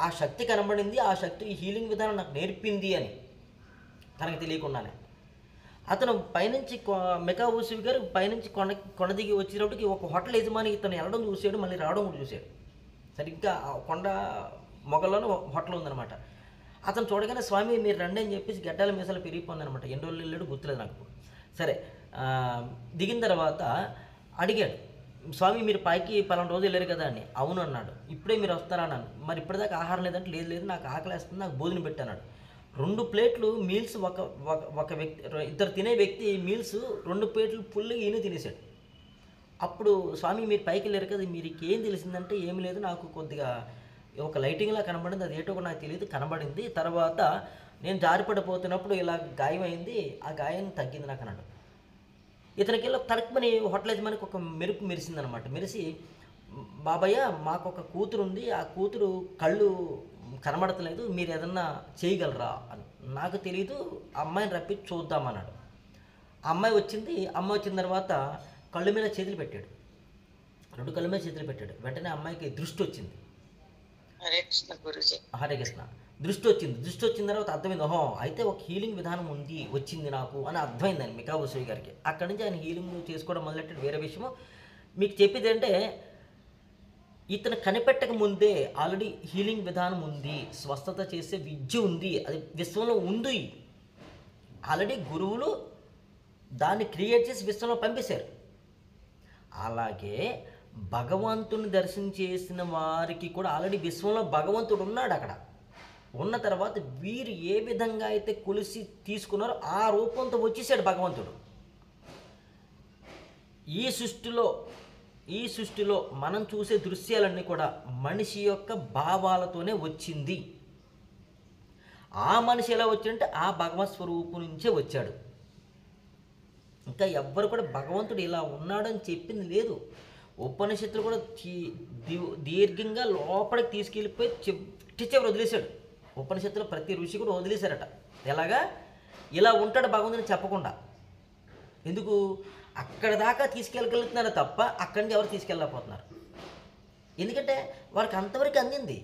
ఆ శక్తి కనబడింది, ఆ శక్తి ఈ హీలింగ్ విధానం నాకు నేర్పింది అని తనకు తెలియకుండానే. అతను పైనుంచి మెకా ఊసి గారు పైనుంచి కొండ దిగి వచ్చేటప్పటికి ఒక హోటల్ యజమాని ఇతను వెళ్ళడం చూసాడు, మళ్ళీ రావడం కూడా చూశాడు. సరిగ్గా కొండ మొగల్లోనే హోటల్ ఉందన్నమాట. అతను చూడగానే స్వామి మీరు రండి అని చెప్పేసి గడ్డాల మీసాలు పెరిగిపోయిందనమాట. ఎన్ని రోజులు వెళ్ళాడు గుర్తులేదు నాకు. సరే దిగిన తర్వాత అడిగాడు, స్వామి మీరు పైకి పలానా రోజు వెళ్ళారు కదా అని. అవును అన్నాడు. ఇప్పుడే మీరు వస్తారా అన్నాను. మరి ఇప్పటిదాకా ఆహారం లేదంటే లేదు నాకు ఆకలి వేస్తుంది, నాకు భోజనం పెట్టాడు. 2 ప్లేట్లు మీల్స్ ఒక వ్యక్తి, ఇద్దరు తినే వ్యక్తి మీల్స్ 2 ప్లేట్లు ఫుల్గా ఈయన తినేసాడు. అప్పుడు స్వామి మీరు పైకి వెళ్ళారు కదా, మీరు ఏం తెలిసిందంటే ఏమి లేదు, నాకు కొద్దిగా ఒక లైటింగ్లా కనబడింది, అది ఏంటో నాకు తెలియదు, కనబడింది. తర్వాత నేను జారిపడిపోతున్నప్పుడు ఇలా గాయం అయింది, ఆ గాయం తగ్గింది నాకు అన్నాడు. ఇతనికి ఇలా తడకమని హోటల్ యజమానికి ఒక మెరుపు మెరిసిందనమాట. మెరిసి, బాబయ్య మాకు ఒక కూతురు ఉంది, ఆ కూతురు కళ్ళు కనబడతలేదు, మీరు ఏదన్నా చేయగలరా అని. నాకు తెలియదు, అమ్మాయిని రప్పించి చూద్దామన్నాడు. ఆ అమ్మాయి వచ్చింది. అమ్మాయి వచ్చిన తర్వాత కళ్ళు మీద చేతులు పెట్టాడు, 2 కళ్ళ మీద చేతులు పెట్టాడు. వెంటనే అమ్మాయికి దృష్టి వచ్చింది. హరే కృష్ణ గురుజీ. హరే కృష్ణ. దృష్టి వచ్చిన తర్వాత అర్థమైంది, ఓహో అయితే ఒక హీలింగ్ విధానం వచ్చింది నాకు అని అర్థమైందని మెకా ఓసి గారికి. అక్కడి నుంచి ఆయన హీలింగ్ చేసుకోవడం మొదలెట్టాడు. వేరే విషయము మీకు చెప్పేది అంటే, ఇతను కనిపెట్టక ముందే ఆల్రెడీ హీలింగ్ విధానం ఉంది, స్వస్థత చేసే విద్య ఉంది, అది విశ్వంలో ఉంది. ఆల్రెడీ గురువులు దాన్ని క్రియేట్ చేసి విశ్వంలో పంపేశారు. అలాగే భగవంతుని దర్శనం చేసిన వారికి కూడా ఆల్రెడీ విశ్వంలో భగవంతుడు ఉన్నాడు. అక్కడ ఉన్న తర్వాత వీరు ఏ విధంగా అయితే కొలిసి తీసుకున్నారో ఆ రూపంతో వచ్చేసాడు భగవంతుడు. ఈ సృష్టిలో మనం చూసే దృశ్యాలన్నీ కూడా మనిషి యొక్క భావాలతోనే వచ్చింది. ఆ మనిషి ఎలా వచ్చాడంటే ఆ భగవత్ స్వరూపం నుంచే వచ్చాడు. ఇంకా ఎవ్వరు కూడా భగవంతుడు ఇలా ఉన్నాడని చెప్పింది లేదు. ఉపనిషత్తులు కూడా దీర్ఘంగా లోపలికి తీసుకెళ్ళిపోయి చివరి వదిలేశాడు. ఉపనిషత్తులో ప్రతి ఋషి కూడా వదిలేశారట. ఎలాగా ఇలా ఉంటాడు భగవంతుని చెప్పకుండా. ఎందుకు? అక్కడ దాకా తీసుకెళ్ళగలుగుతున్నారు తప్ప అక్కడి నుంచి ఎవరు తీసుకెళ్ళకపోతున్నారు. ఎందుకంటే వారికి అంతవరకు అందింది,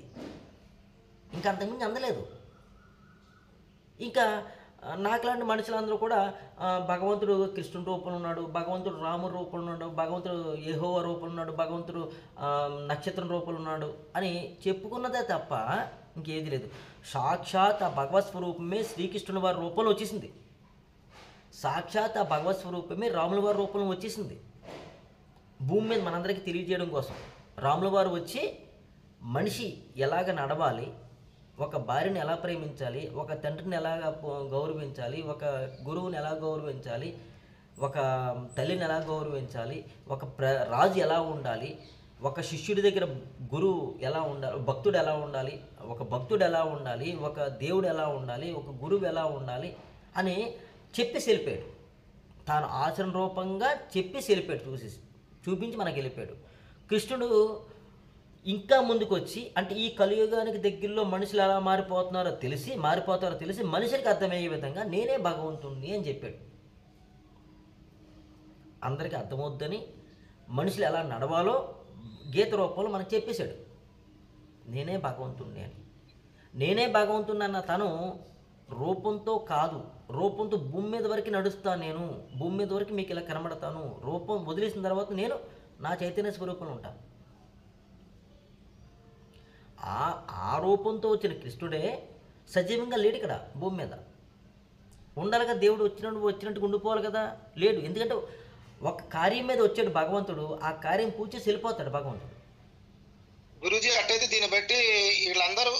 ఇంకా అంతకుమించి అందలేదు. ఇంకా నాకులాంటి మనుషులందరూ కూడా భగవంతుడు కృష్ణుడి రూపంలో ఉన్నాడు, భగవంతుడు రాముడి రూపంలో ఉన్నాడు, భగవంతుడు యెహోవా రూపంలో ఉన్నాడు, భగవంతుడు నక్షత్రం రూపంలో ఉన్నాడు అని చెప్పుకున్నదే తప్ప ఇంకేది లేదు. సాక్షాత్ ఆ భగవత్ స్వరూపమే శ్రీకృష్ణుని వారి రూపంలో వచ్చేసింది. సాక్షాత్ ఆ భగవత్ స్వరూపమే రాముల వారి రూపంలో వచ్చేసింది. భూమి మీద మనందరికీ తెలియజేయడం కోసం రాముల వారు వచ్చి మనిషి ఎలాగ నడవాలి, ఒక భార్యని ఎలా ప్రేమించాలి, ఒక తండ్రిని ఎలాగ గౌరవించాలి, ఒక గురువుని ఎలా గౌరవించాలి, ఒక తల్లిని ఎలా గౌరవించాలి, ఒక రాజు ఎలా ఉండాలి, ఒక శిష్యుడి దగ్గర గురువు ఎలా ఉండాలి, భక్తుడు ఎలా ఉండాలి, ఒక భక్తుడు ఎలా ఉండాలి, ఒక దేవుడు ఎలా ఉండాలి, ఒక గురువు ఎలా ఉండాలి అని చెప్పి వెళ్ళిపోయాడు. తాను ఆచరణ రూపంగా చెప్పి వెళ్ళిపోయాడు, చూపించి మనకి వెళ్ళిపోయాడు. కృష్ణుడు ఇంకా ముందుకు వచ్చి, అంటే ఈ కలియుగానికి దగ్గరలో మనుషులు ఎలా మారిపోతారో తెలిసి మనుషులకి అర్థమయ్యే విధంగా నేనే భగవంతుణ్ణి అని చెప్పాడు. అందరికీ అర్థమవుద్దని మనుషులు ఎలా నడవాలో గీత రూపంలో మనకు చెప్పేశాడు. నేనే భగవంతుణ్ణి అని. నేనే భగవంతుణ్ణి అన్న తను రూపంతో కాదు, రూపంతో భూమి మీద వరకు నడుస్తాను, నేను భూమి మీద వరకు మీకు ఇలా కనబడతాను, రూపం వదిలేసిన తర్వాత నేను నా చైతన్య స్వరూపంలో ఉంటాను. ఆ రూపంతో వచ్చిన కృష్ణుడే సజీవంగా లేడు ఇక్కడ భూమి మీద. ఉండాలిగా, దేవుడు వచ్చినట్టుగా ఉండిపోవాలి కదా, లేడు. ఎందుకంటే ఒక కార్యం మీద వచ్చాడు భగవంతుడు, ఆ కార్యం పూర్తి చేసి వెళ్ళిపోతాడు భగవంతుడు. గురూజీ అట్టయితే దీన్ని బట్టి వీళ్ళందరూ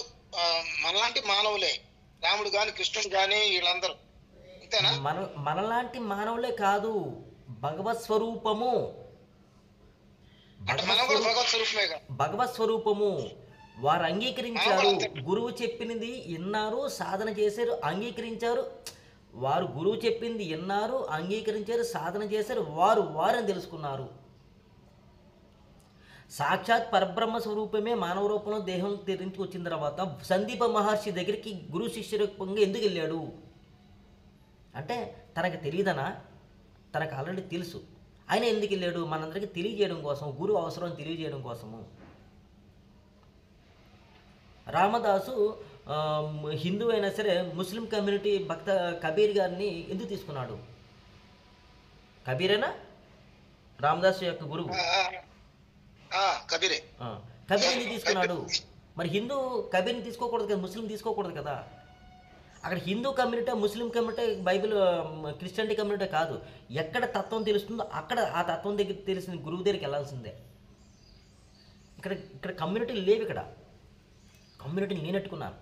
మనలాంటి మానవులే, రాముడు కానీ కృష్ణుడు కానీ వీళ్ళందరూ అంతేనా? మనలాంటి మానవులే కాదు, భగవత్ స్వరూపము. భగవత్ స్వరూపము వారు అంగీకరించారు. గురువు చెప్పినది విన్నారు, సాధన చేశారు, అంగీకరించారు. వారు గురువు చెప్పింది విన్నారు, అంగీకరించారు, సాధన చేశారు, వారని తెలుసుకున్నారు. సాక్షాత్ పరబ్రహ్మ స్వరూపమే మానవ రూపంలో దేహం ధరించి వచ్చిన తర్వాత సందీప మహర్షి దగ్గరికి గురు శిష్య రూపంగా ఎందుకు వెళ్ళాడు అంటే తనకు తెలియదనా? తనకు ఆల్రెడీ తెలుసు. ఆయన ఎందుకు వెళ్ళాడు? మనందరికీ తెలియజేయడం కోసం, గురువు అవసరం తెలియజేయడం కోసము. రామదాసు హిందూ అయినా సరే ముస్లిం కమ్యూనిటీ భక్త కబీర్ గారిని ఎందుకు తీసుకున్నాడు? కబీరేనా రామదాసు యొక్క గురువు? కబీరే. కబీర్ని తీసుకున్నాడు. మరి హిందూ కబీర్ని తీసుకోకూడదు కదా, ముస్లిం తీసుకోకూడదు కదా. అక్కడ Hindu community, Muslim community, Bible Christianity community కాదు. ఎక్కడ తత్వం తెలుస్తుందో అక్కడ ఆ తత్వం దగ్గర తెలిసిన గురువు దగ్గరికి వెళ్ళాల్సిందే. ఇక్కడ కమ్యూనిటీలు లేవు. ఇక్కడ కమ్యూనిటీని నేనెట్టుకున్నాను.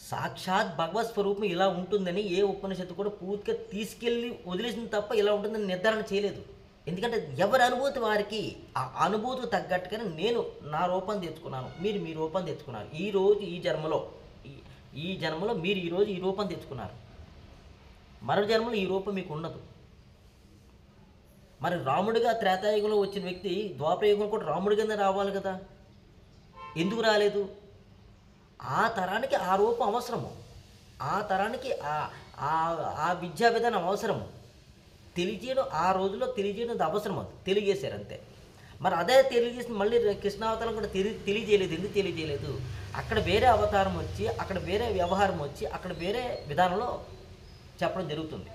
సాక్షాత్ భగవత్ స్వరూపం ఇలా ఉంటుందని ఏ ఉపనిషత్తు కూడా పూర్తిగా తీసుకెళ్ళి వదిలేసిన తప్ప ఇలా ఉంటుందని నిర్ధారణ చేయలేదు. ఎందుకంటే ఎవరి అనుభూతి వారికి, ఆ అనుభూతికి తగ్గట్టుగానే నేను నా రూపం తెచ్చుకున్నాను, మీరు మీ రూపం తెచ్చుకున్నారు. ఈరోజు ఈ జన్మలో మీరు ఈరోజు ఈ రూపం తెచ్చుకున్నారు. మరో జన్మలో ఈ రూపం మీకు ఉండదు. మరి రాముడిగా త్రేతాయుగంలో వచ్చిన వ్యక్తి ద్వాపరయుగంలో కూడా రాముడిగానే రావాలి కదా, ఎందుకు రాలేదు? ఆ తరానికి ఆ రూపం అవసరము, ఆ తరానికి ఆ విద్యా విధానం అవసరము. తెలియజేయడం ఆ రోజుల్లో తెలియజేయడం అవసరం, అది తెలియజేశారు అంతే. మరి అదే తెలియజేసిన మళ్ళీ కృష్ణావతారం కూడా తెలియజేయలేదు. ఎందుకు తెలియజేయలేదు? అక్కడ వేరే అవతారం వచ్చి, అక్కడ వేరే వ్యవహారం వచ్చి, అక్కడ వేరే విధానంలో చెప్పడం జరుగుతుంది.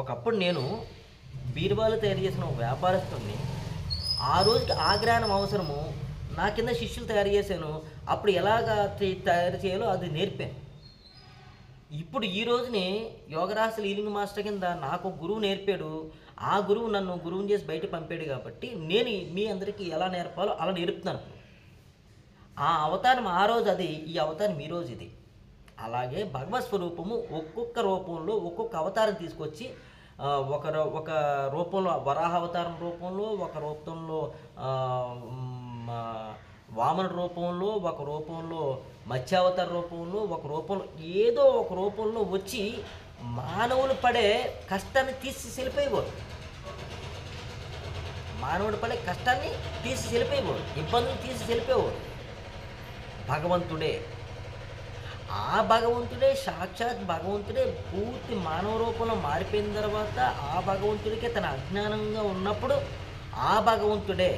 ఒకప్పుడు నేను బీరువాలు తయారు చేసిన ఒక వ్యాపారస్తుని, ఆ రోజుకి ఆ జ్ఞానం అవసరము, నా కింద శిష్యులు తయారు చేశాను, అప్పుడు ఎలాగా తయారు చేయాలో అది నేర్పాను. ఇప్పుడు ఈ రోజుని యోగరాశులు హీలింగ్ మాస్టర్ కింద నాకు గురువు నేర్పాడు. ఆ గురువు నన్ను గురువుని చేసి బయట పంపాడు కాబట్టి నేను మీ అందరికీ ఎలా నేర్పాలో అలా నేర్పుతున్నాను. ఆ అవతారం ఆ రోజు అది, ఈ అవతారం ఈ రోజు ఇది. అలాగే భగవత్ స్వరూపము ఒక్కొక్క రూపంలో ఒక్కొక్క అవతారం తీసుకొచ్చి ఒక రూపంలో వరాహ అవతారం రూపంలో, ఒక రూపంలో వామన రూపంలో, ఒక రూపంలో మత్స్యావతార రూపంలో, ఒక రూపంలో ఏదో ఒక రూపంలో వచ్చి మానవులు పడే కష్టాన్ని తీసి వెళ్ళిపోయేవారు. మానవుడు పడే కష్టాన్ని తీసి వెళ్ళిపోయేవారు, ఇబ్బందులు తీసి వెళ్ళిపోయేవారు. భగవంతుడే. ఆ భగవంతుడే, సాక్షాత్ భగవంతుడే పూర్తి మానవ రూపంలో మారిపోయిన తర్వాత ఆ భగవంతుడికే తన అజ్ఞానంగా ఉన్నప్పుడు ఆ భగవంతుడే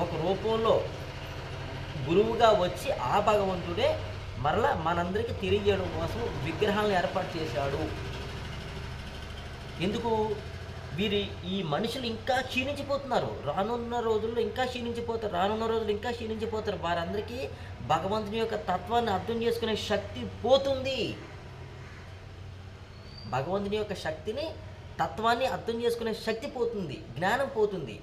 ఒక రూపంలో గురువుగా వచ్చి ఆ భగవంతుడే మరలా మనందరికీ తెలియజేయడం కోసం విగ్రహాలను ఏర్పాటు చేశాడు. ఎందుకు? ఈ మనుషులు ఇంకా క్షీణించిపోతున్నారు. రానున్న రోజులు ఇంకా క్షీణించిపోతారు. వారందరికీ భగవంతుని యొక్క తత్వాన్ని అర్థం చేసుకునే శక్తి పోతుంది. భగవంతుని యొక్క శక్తిని, తత్వాన్ని అర్థం చేసుకునే శక్తి పోతుంది, జ్ఞానం పోతుంది.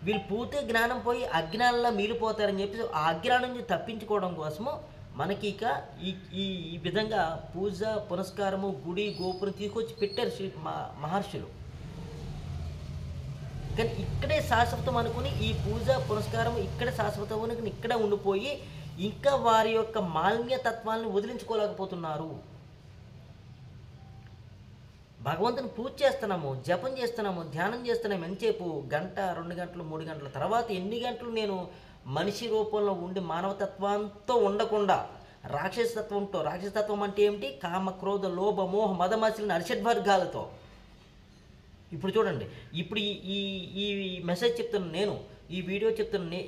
వీళ్ళు పూర్తిగా జ్ఞానం పోయి అజ్ఞానంలో మిగిలిపోతారని చెప్పి ఆ అజ్ఞానం నుంచి తప్పించుకోవడం కోసము మనకి ఇక ఈ విధంగా పూజ పునస్కారము, గుడి గోపురం తీసుకొచ్చి పెట్టారు మహర్షులు. కానీ ఇక్కడే శాశ్వతం అనుకుని ఈ పూజ పునస్కారం ఇక్కడే శాశ్వతం అనుకుని ఇక్కడే ఉండిపోయి ఇంకా వారి యొక్క మాలిన్యతత్వాన్ని వదిలించుకోలేకపోతున్నారు. భగవంతుని పూజ చేస్తున్నాము, జపం చేస్తున్నాము, ధ్యానం చేస్తున్నాము. ఎంతసేపు? గంట, 2 గంటలు, 3 గంటల తర్వాత ఎన్ని గంటలు నేను మనిషి రూపంలో ఉండి మానవతత్వంతో ఉండకుండా రాక్షసతత్వం అంటే ఏమిటి? కామ, క్రోధ, లోభ, మోహ, మదమసిలిన అరిషడ్వర్గాలతో. ఇప్పుడు చూడండి, ఇప్పుడు ఈ మెసేజ్ చెప్తున్నాను నేను, ఈ వీడియో చెప్తున్నాను,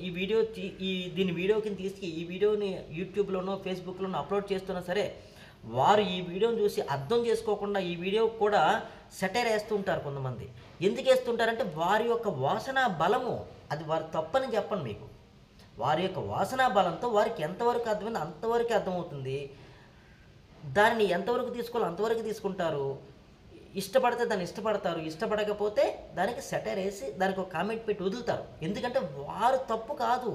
దీని వీడియో కింద తీసి ఈ వీడియోని యూట్యూబ్లోనో ఫేస్బుక్లోనో అప్లోడ్ చేస్తున్నా సరే, వారు ఈ వీడియోని చూసి అర్థం చేసుకోకుండా ఈ వీడియో కూడా సెటైర్ వేస్తుంటారు కొంతమంది. ఎందుకు వేస్తుంటారంటే వారి యొక్క వాసనా బలము, అది వారి తప్పని చెప్పను మీకు. వారి యొక్క వాసనా బలంతో వారికి ఎంతవరకు అర్థమైందో అంతవరకు అర్థమవుతుంది. దానిని ఎంతవరకు తీసుకోవాలో అంతవరకు తీసుకుంటారు. ఇష్టపడితే దాన్ని ఇష్టపడతారు, ఇష్టపడకపోతే దానికి సెటైర్ వేసి దానికి ఒక కామెంట్ పెట్టి వదులుతారు. ఎందుకంటే వారు తప్పు కాదు,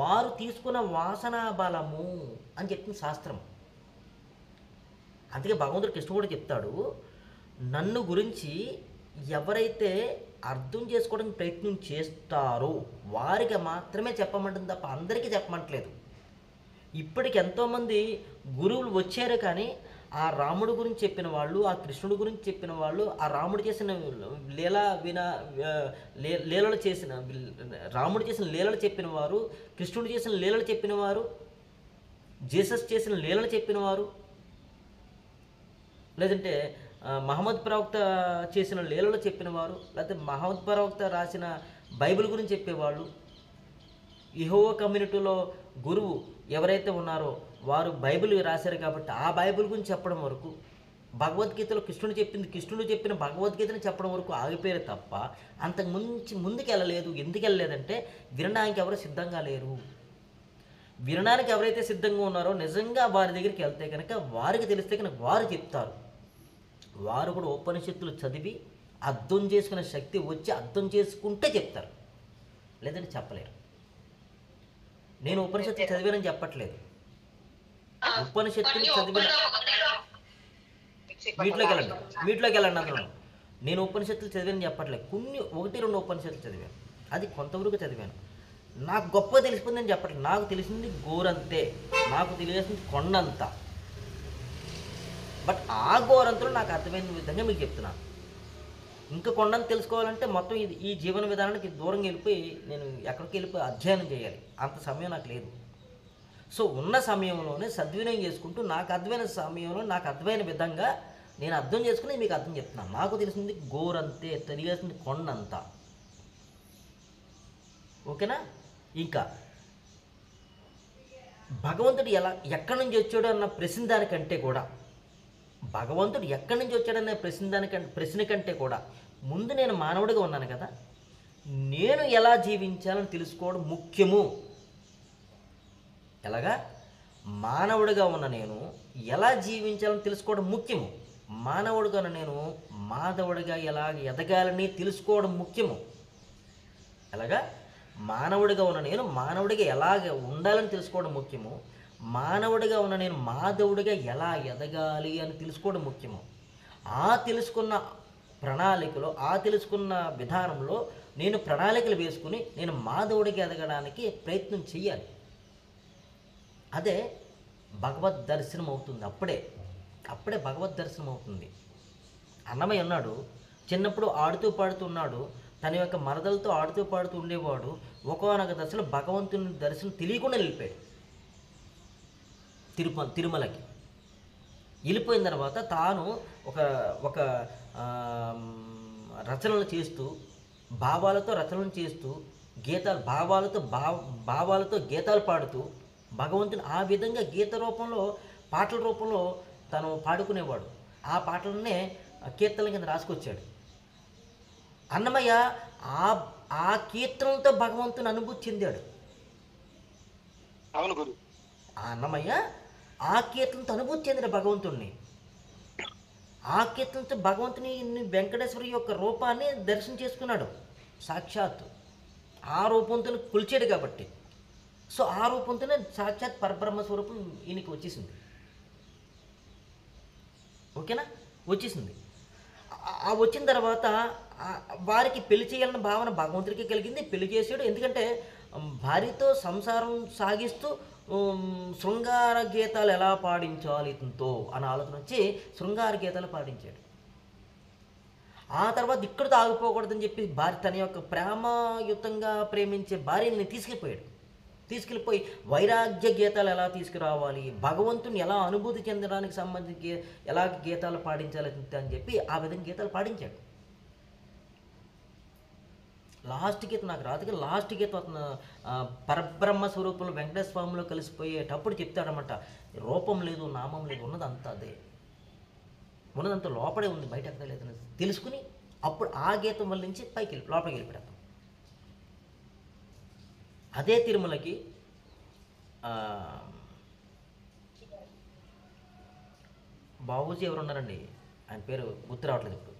వారు తీసుకున్న వాసనా బలము అని చెప్తుంది శాస్త్రం. అందుకే భగవంతుడు కృష్ణుడు కూడా చెప్తాడు, నన్ను గురించి ఎవరైతే అర్థం చేసుకోవడానికి ప్రయత్నం చేస్తారో వారికి మాత్రమే చెప్పమంటుంది తప్ప అందరికీ చెప్పమంటలేదు. ఇప్పటికి ఎంతోమంది గురువులు వచ్చారు, కానీ ఆ రాముడు గురించి చెప్పిన వాళ్ళు, ఆ కృష్ణుడు గురించి చెప్పిన వాళ్ళు, ఆ రాముడు చేసిన లీలలు చేసిన రాముడు చేసిన లీలలు చెప్పిన వారు, కృష్ణుడు చేసిన లీలలు చెప్పిన వారు, జీసస్ చేసిన లీలలు చెప్పిన వారు, లేదంటే మహమ్మద్ ప్రవక్త చేసిన లీలలు చెప్పిన వారు, లేకపోతే మహమ్మద్ ప్రవక్త రాసిన బైబిల్ గురించి చెప్పేవాళ్ళు, యెహోవా కమ్యూనిటీలో గురువు ఎవరైతే ఉన్నారో వారు బైబిల్ రాశారు కాబట్టి ఆ బైబిల్ గురించి చెప్పడం వరకు, భగవద్గీతలో కృష్ణుడు చెప్పిన భగవద్గీతను చెప్పడం వరకు ఆగిపోయారు తప్ప అంతకు ముందుకు వెళ్ళలేదు. ఎందుకు వెళ్ళలేదంటే వినడానికి ఎవరు సిద్ధంగా లేరు. వినడానికి ఎవరైతే సిద్ధంగా ఉన్నారో నిజంగా వారి దగ్గరికి వెళ్తే కనుక వారికి తెలిస్తే కనుక వారు చెప్తారు. వారు కూడా ఉపనిషత్తులు చదివి అర్థం చేసుకునే శక్తి వచ్చి అర్థం చేసుకుంటే చెప్తారు, లేదంటే చెప్పలేరు. నేను ఉపనిషత్తులు చదివానని చెప్పట్లేదు. ఉపనిషత్తులు చదివిన వీటిలోకి వెళ్ళండి అందులో. నేను ఉపనిషత్తులు చదివానని చెప్పట్లేదు. 1-2 ఉపనిషత్తులు చదివాను, అది కొంతవరకు చదివాను. నాకు గొప్ప తెలిసిపోయిందని చెప్పట్లేదు. నాకు తెలిసింది గోరంతే, నాకు తెలియాల్సింది కొండంత. బట్ ఆ గోరంతలో నాకు అర్థమైన విధంగా మీకు చెప్తున్నాను. ఇంకా కొండను తెలుసుకోవాలంటే మొత్తం ఈ జీవన విధానానికి దూరంగా వెళ్ళిపోయి నేను ఎక్కడికి వెళ్ళిపోయి అధ్యయనం చేయాలి. అంత సమయం నాకు లేదు. సో ఉన్న సమయంలోనే సద్వినియోగం చేసుకుంటూ నాకు అర్థమైన సమయంలో నాకు అర్థమైన విధంగా నేను అర్థం చేసుకుని మీకు అర్థం చెప్తున్నాను. నాకు తెలిసింది గోరంతే, తెలియాల్సింది కొండంత. ఓకేనా? ఇంకా భగవంతుడు ఎక్కడి నుంచి వచ్చాడు అన్న ప్రశ్న దానికంటే కూడా, భగవంతుడు ఎక్కడి నుంచి వచ్చాడనే ప్రశ్న కంటే కూడా ముందు నేను మానవుడిగా ఉన్నాను కదా, నేను ఎలా జీవించాలని తెలుసుకోవడం ముఖ్యము. ఎలాగా? మానవుడిగా ఉన్న నేను ఎలా జీవించాలని తెలుసుకోవడం ముఖ్యము. మానవుడిగా ఉన్న నేను మాధవుడిగా ఎలా ఎదగాలని తెలుసుకోవడం ముఖ్యము. ఎలాగా? మానవుడిగా ఉన్న నేను మానవుడిగా ఎలాగ ఉండాలని తెలుసుకోవడం ముఖ్యము. మానవుడిగా ఉన్న నేను మాధవుడిగా ఎలా ఎదగాలి అని తెలుసుకోవడం ముఖ్యము. ఆ తెలుసుకున్న ప్రణాళికలో, ఆ తెలుసుకున్న విధానంలో నేను ప్రణాళికలు వేసుకుని నేను మాధవుడిగా ఎదగడానికి ప్రయత్నం చేయాలి. అదే భగవద్ దర్శనం అవుతుంది. అప్పుడే భగవద్ దర్శనం అవుతుంది. అన్నమయ్య ఉన్నాడు, చిన్నప్పుడు ఆడుతూ పాడుతున్నాడు, తన యొక్క మరదలతో ఆడుతూ పాడుతూ ఉండేవాడు ఒకానొక దశలో భగవంతుని దర్శనం తెలియకుండా వెళ్ళిపోయాడు తిరుమలకి. వెళ్ళిపోయిన తర్వాత తాను ఒక ఒక రచనలు చేస్తూ భావాలతో రచనలు చేస్తూ గీతాలు భావాలతో గీతాలు పాడుతూ భగవంతుని ఆ విధంగా గీత రూపంలో పాటల రూపంలో తను పాడుకునేవాడు. ఆ పాటలనే కీర్తనల కింద రాసుకొచ్చాడు. అన్నమయ్య ఆ కీర్తనలతో భగవంతుని అనుభూతి చెందాడు. అవును గురు. ఆ అన్నమయ్య ఆ కీర్తనతో అనుభూతి చెందిన భగవంతుణ్ణి, ఆ కీర్తనతో భగవంతుని వెంకటేశ్వరి యొక్క రూపాన్ని దర్శనం చేసుకున్నాడు సాక్షాత్తు. ఆ రూపంతో కొలిచాడు కాబట్టి. సో ఆ రూపంతోనే సాక్షాత్ పరబ్రహ్మ స్వరూపం ఈయనకి వచ్చేసింది. ఓకేనా, వచ్చేసింది. ఆ వచ్చిన తర్వాత వారికి పెళ్లి చేయాలన్న భావన భగవంతుడికి కలిగింది. పెళ్లి చేసాడు. ఎందుకంటే భార్యతో సంసారం సాగిస్తూ శృంగార గీతాలు ఎలా పాడించాలి ఇతనితో అని ఆలోచన వచ్చి శృంగార గీతాలు పాడించాడు. ఆ తర్వాత ఇక్కడితో ఆగిపోకూడదని చెప్పి భార్య తన యొక్క ప్రేమయుతంగా ప్రేమించే భార్యని తీసుకెళ్ళిపోయి వైరాగ్య గీతాలు ఎలా తీసుకురావాలి, భగవంతుని ఎలా అనుభూతి చెందడానికి సంబంధించి ఎలా గీతాలు పాడించాలి అని చెప్పి ఆ విధంగా గీతాలు పాడించాడు. లాస్ట్ గీత నాకు రాదుగా, లాస్ట్ గీత అతను పరబ్రహ్మ స్వరూపంలో వెంకటేశ్వర స్వామిలో కలిసిపోయేటప్పుడు చెప్తాడనమాట, రూపం లేదు, నామం లేదు, ఉన్నదంతా అదే, ఉన్నదంతా లోపడే ఉంది, బయట ఎక్కడ లేదని తెలుసుకుని అప్పుడు ఆ గీతం వల్ల నుంచి లోపలికి వెళ్ళిపోయాడు. అదే తిరుమలకి బాబూజీ ఎవరు ఉన్నారండి, ఆయన పేరు గుర్తు రావట్లేదు ఇప్పుడు.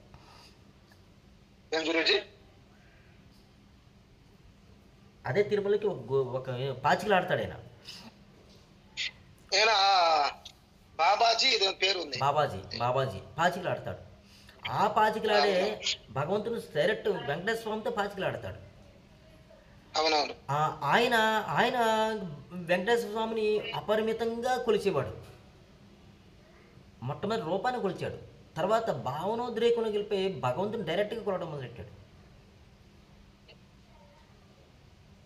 అదే తిరుమలకి ఒక పాచికలు ఆడతాడు ఆయన. బాబాజీ పాచికలు ఆడతాడు. ఆ పాచికలు ఆడే భగవంతుని డైరెక్ట్ వెంకటేశ్వర స్వామితో పాచికలు ఆడతాడు. ఆయన వెంకటేశ్వర స్వామిని అపరిమితంగా కొలిచేవాడు. మొట్టమొదటి రూపాన్ని కొలిచాడు. తర్వాత భావనోద్రేకంలోకి వెళ్ళిపోయి భగవంతుని డైరెక్ట్గా కొలవడం మొదలెట్టాడు.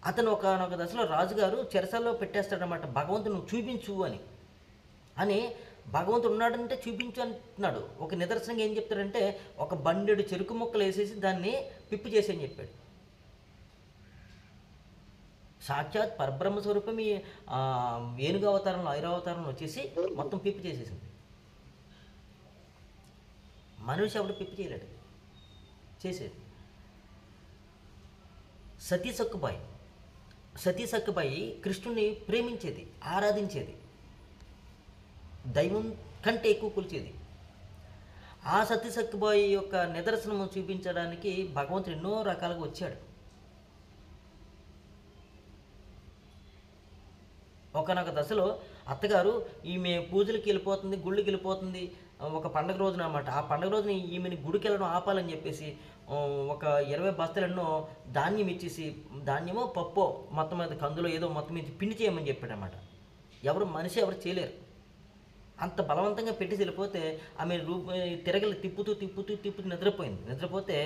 అతను ఒకనొక దశలో రాజుగారు చెరసాల్లో పెట్టేస్తాడనమాట, భగవంతుని చూపించు అని భగవంతుడు ఉన్నాడంటే చూపించు అంటున్నాడు. ఒక నిదర్శనంగా ఏం చెప్తాడంటే ఒక బండెడు చెరుకు ముక్కలు వేసేసి దాన్ని పిప్పి చేసేయని చెప్పాడు. సాక్షాత్ పరబ్రహ్మ స్వరూపం ఈ ఏనుగు అవతారంలో ఐరావతారంలో వచ్చేసి మొత్తం పిప్పి చేసేసింది. మనిషి ఎవడు పిప్పి చేయలేడు, చేసేది. సతీ సక్కుబాయి కృష్ణుని ప్రేమించేది, ఆరాధించేది, దైవం కంటే ఎక్కువ కొలిచేది. ఆ సతీ సక్కుబాయి యొక్క నిదర్శనము చూపించడానికి భగవంతుడు ఎన్నో రకాలుగా వచ్చాడు. ఒకనొక దశలో అత్తగారు ఈమె పూజలకి వెళ్ళిపోతుంది, గుళ్ళకి వెళ్ళిపోతుంది, ఒక పండగ రోజున అన్నమాట. ఆ పండగ రోజున ఈమెని గుడికి వెళ్ళడం ఆపాలని చెప్పేసి ఒక 20 బస్తాలెన్నో ధాన్యం ఇచ్చేసి, ధాన్యమో పప్పో మొత్తం మీద కందులో ఏదో మొత్తం మీద పిండి చేయమని చెప్పాడనమాట. మనిషి ఎవరు చేయలేరు. అంత బలవంతంగా పెట్టి వెళ్ళిపోతే ఆమె తిరగలి తిప్పుతూ నిద్రపోయింది. నిద్రపోతే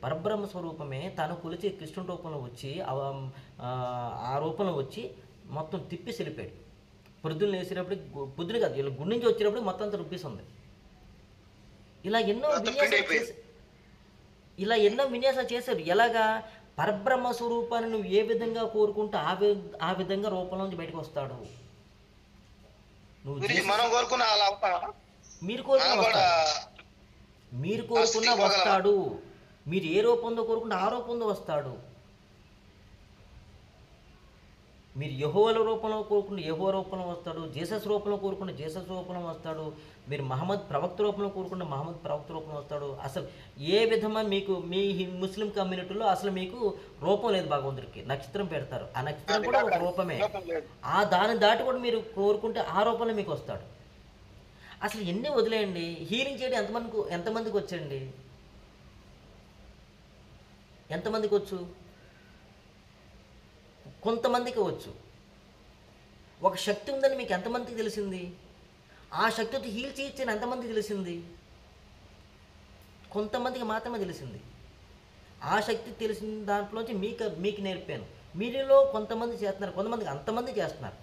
పరబ్రహ్మ స్వరూపమే తను కొలిచి కృష్ణుడి రూపంలో వచ్చి ఆ రూపంలో వచ్చి మొత్తం తిప్పి వెళ్ళిపోయాడు. పొద్దున్న వేసేటప్పుడు, పొద్దున కాదు, వీళ్ళ గుడి నుంచి వచ్చేటప్పుడు మొత్తం అంతా రుబ్బేసింది. ఇలా ఎన్నో విన్యాసాలు చేశారు. ఎలాగా పరబ్రహ్మ స్వరూపాన్ని నువ్వు ఏ విధంగా కోరుకుంటే ఆ విధంగా రూపంలోంచి బయటకు వస్తాడు. మీరు కోరుకున్న వస్తాడు. మీరు ఏ రూపంలో కోరుకుంటే ఆ రూపంలో వస్తాడు. మీరు యెహోవా రూపంలో కోరుకుంటే యెహోవా రూపంలో వస్తాడు. జీసస్ రూపంలో కోరుకుంటే జీసస్ రూపంలో వస్తాడు. మీరు మహమ్మద్ ప్రవక్త రూపంలో కోరుకుంటే మహమ్మద్ ప్రవక్త రూపంలో వస్తాడు. అసలు ఏ విధంగా మీకు మీ ముస్లిం కమ్యూనిటీలో అసలు మీకు రూపం లేదు. భగవంతుడికి నక్షత్రం పెడతారు, ఆ నక్షత్రం కూడా ఒక రూపమే. దాన్ని దాటి కూడా మీరు కోరుకుంటే ఆ రూపంలో మీకు వస్తాడు. అసలు ఎన్ని వదిలేయండి. హీలింగ్ చేయడం ఎంతమందికి వచ్చండి? ఎంతమందికి వచ్చు? కొంతమందికి వచ్చు. ఒక శక్తి ఉందని మీకు ఎంతమందికి తెలిసింది? ఆ శక్తితో హీల్ చేయొచ్చని ఎంతమందికి తెలిసింది? కొంతమందికి మాత్రమే తెలిసింది. ఆ శక్తి తెలిసిన దాంట్లోంచి మీకు నేర్పాను. మీలో కొంతమంది చేస్తున్నారు, కొంతమందికి అంతమంది చేస్తున్నారు.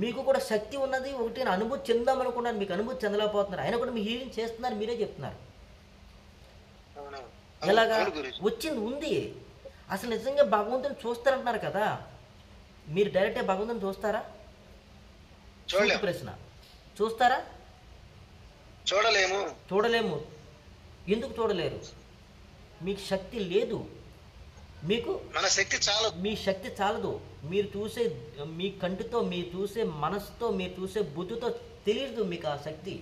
మీకు కూడా శక్తి ఉన్నది, ఒకటి అనుభూతి చెందామనుకున్నారు, మీకు అనుభూతి చెందలేకపోతున్నారు, అయినా కూడా మీ హీలింగ్ చేస్తున్నారు, మీరే చెప్తున్నారు. అవునవును. ఎలాగా అవును గురూజీ. వచ్చింది ఉంది. అసలు నిజంగా భగవంతుని చూస్తారంటున్నారు కదా, మీరు డైరెక్ట్గా భగవంతుని చూస్తారా? చూడలేము. ప్రశ్న, చూస్తారా? చూడలేము. చూడలేము. ఎందుకు చూడలేరు? మీకు శక్తి లేదు. మీకు మన శక్తి చాలు. మీ శక్తి చాలదు. మీరు చూసే మీ కంటితో, మీరు చూసే మనసుతో, మీరు చూసే బుద్ధితో తెలియదు మీకు ఆ శక్తి.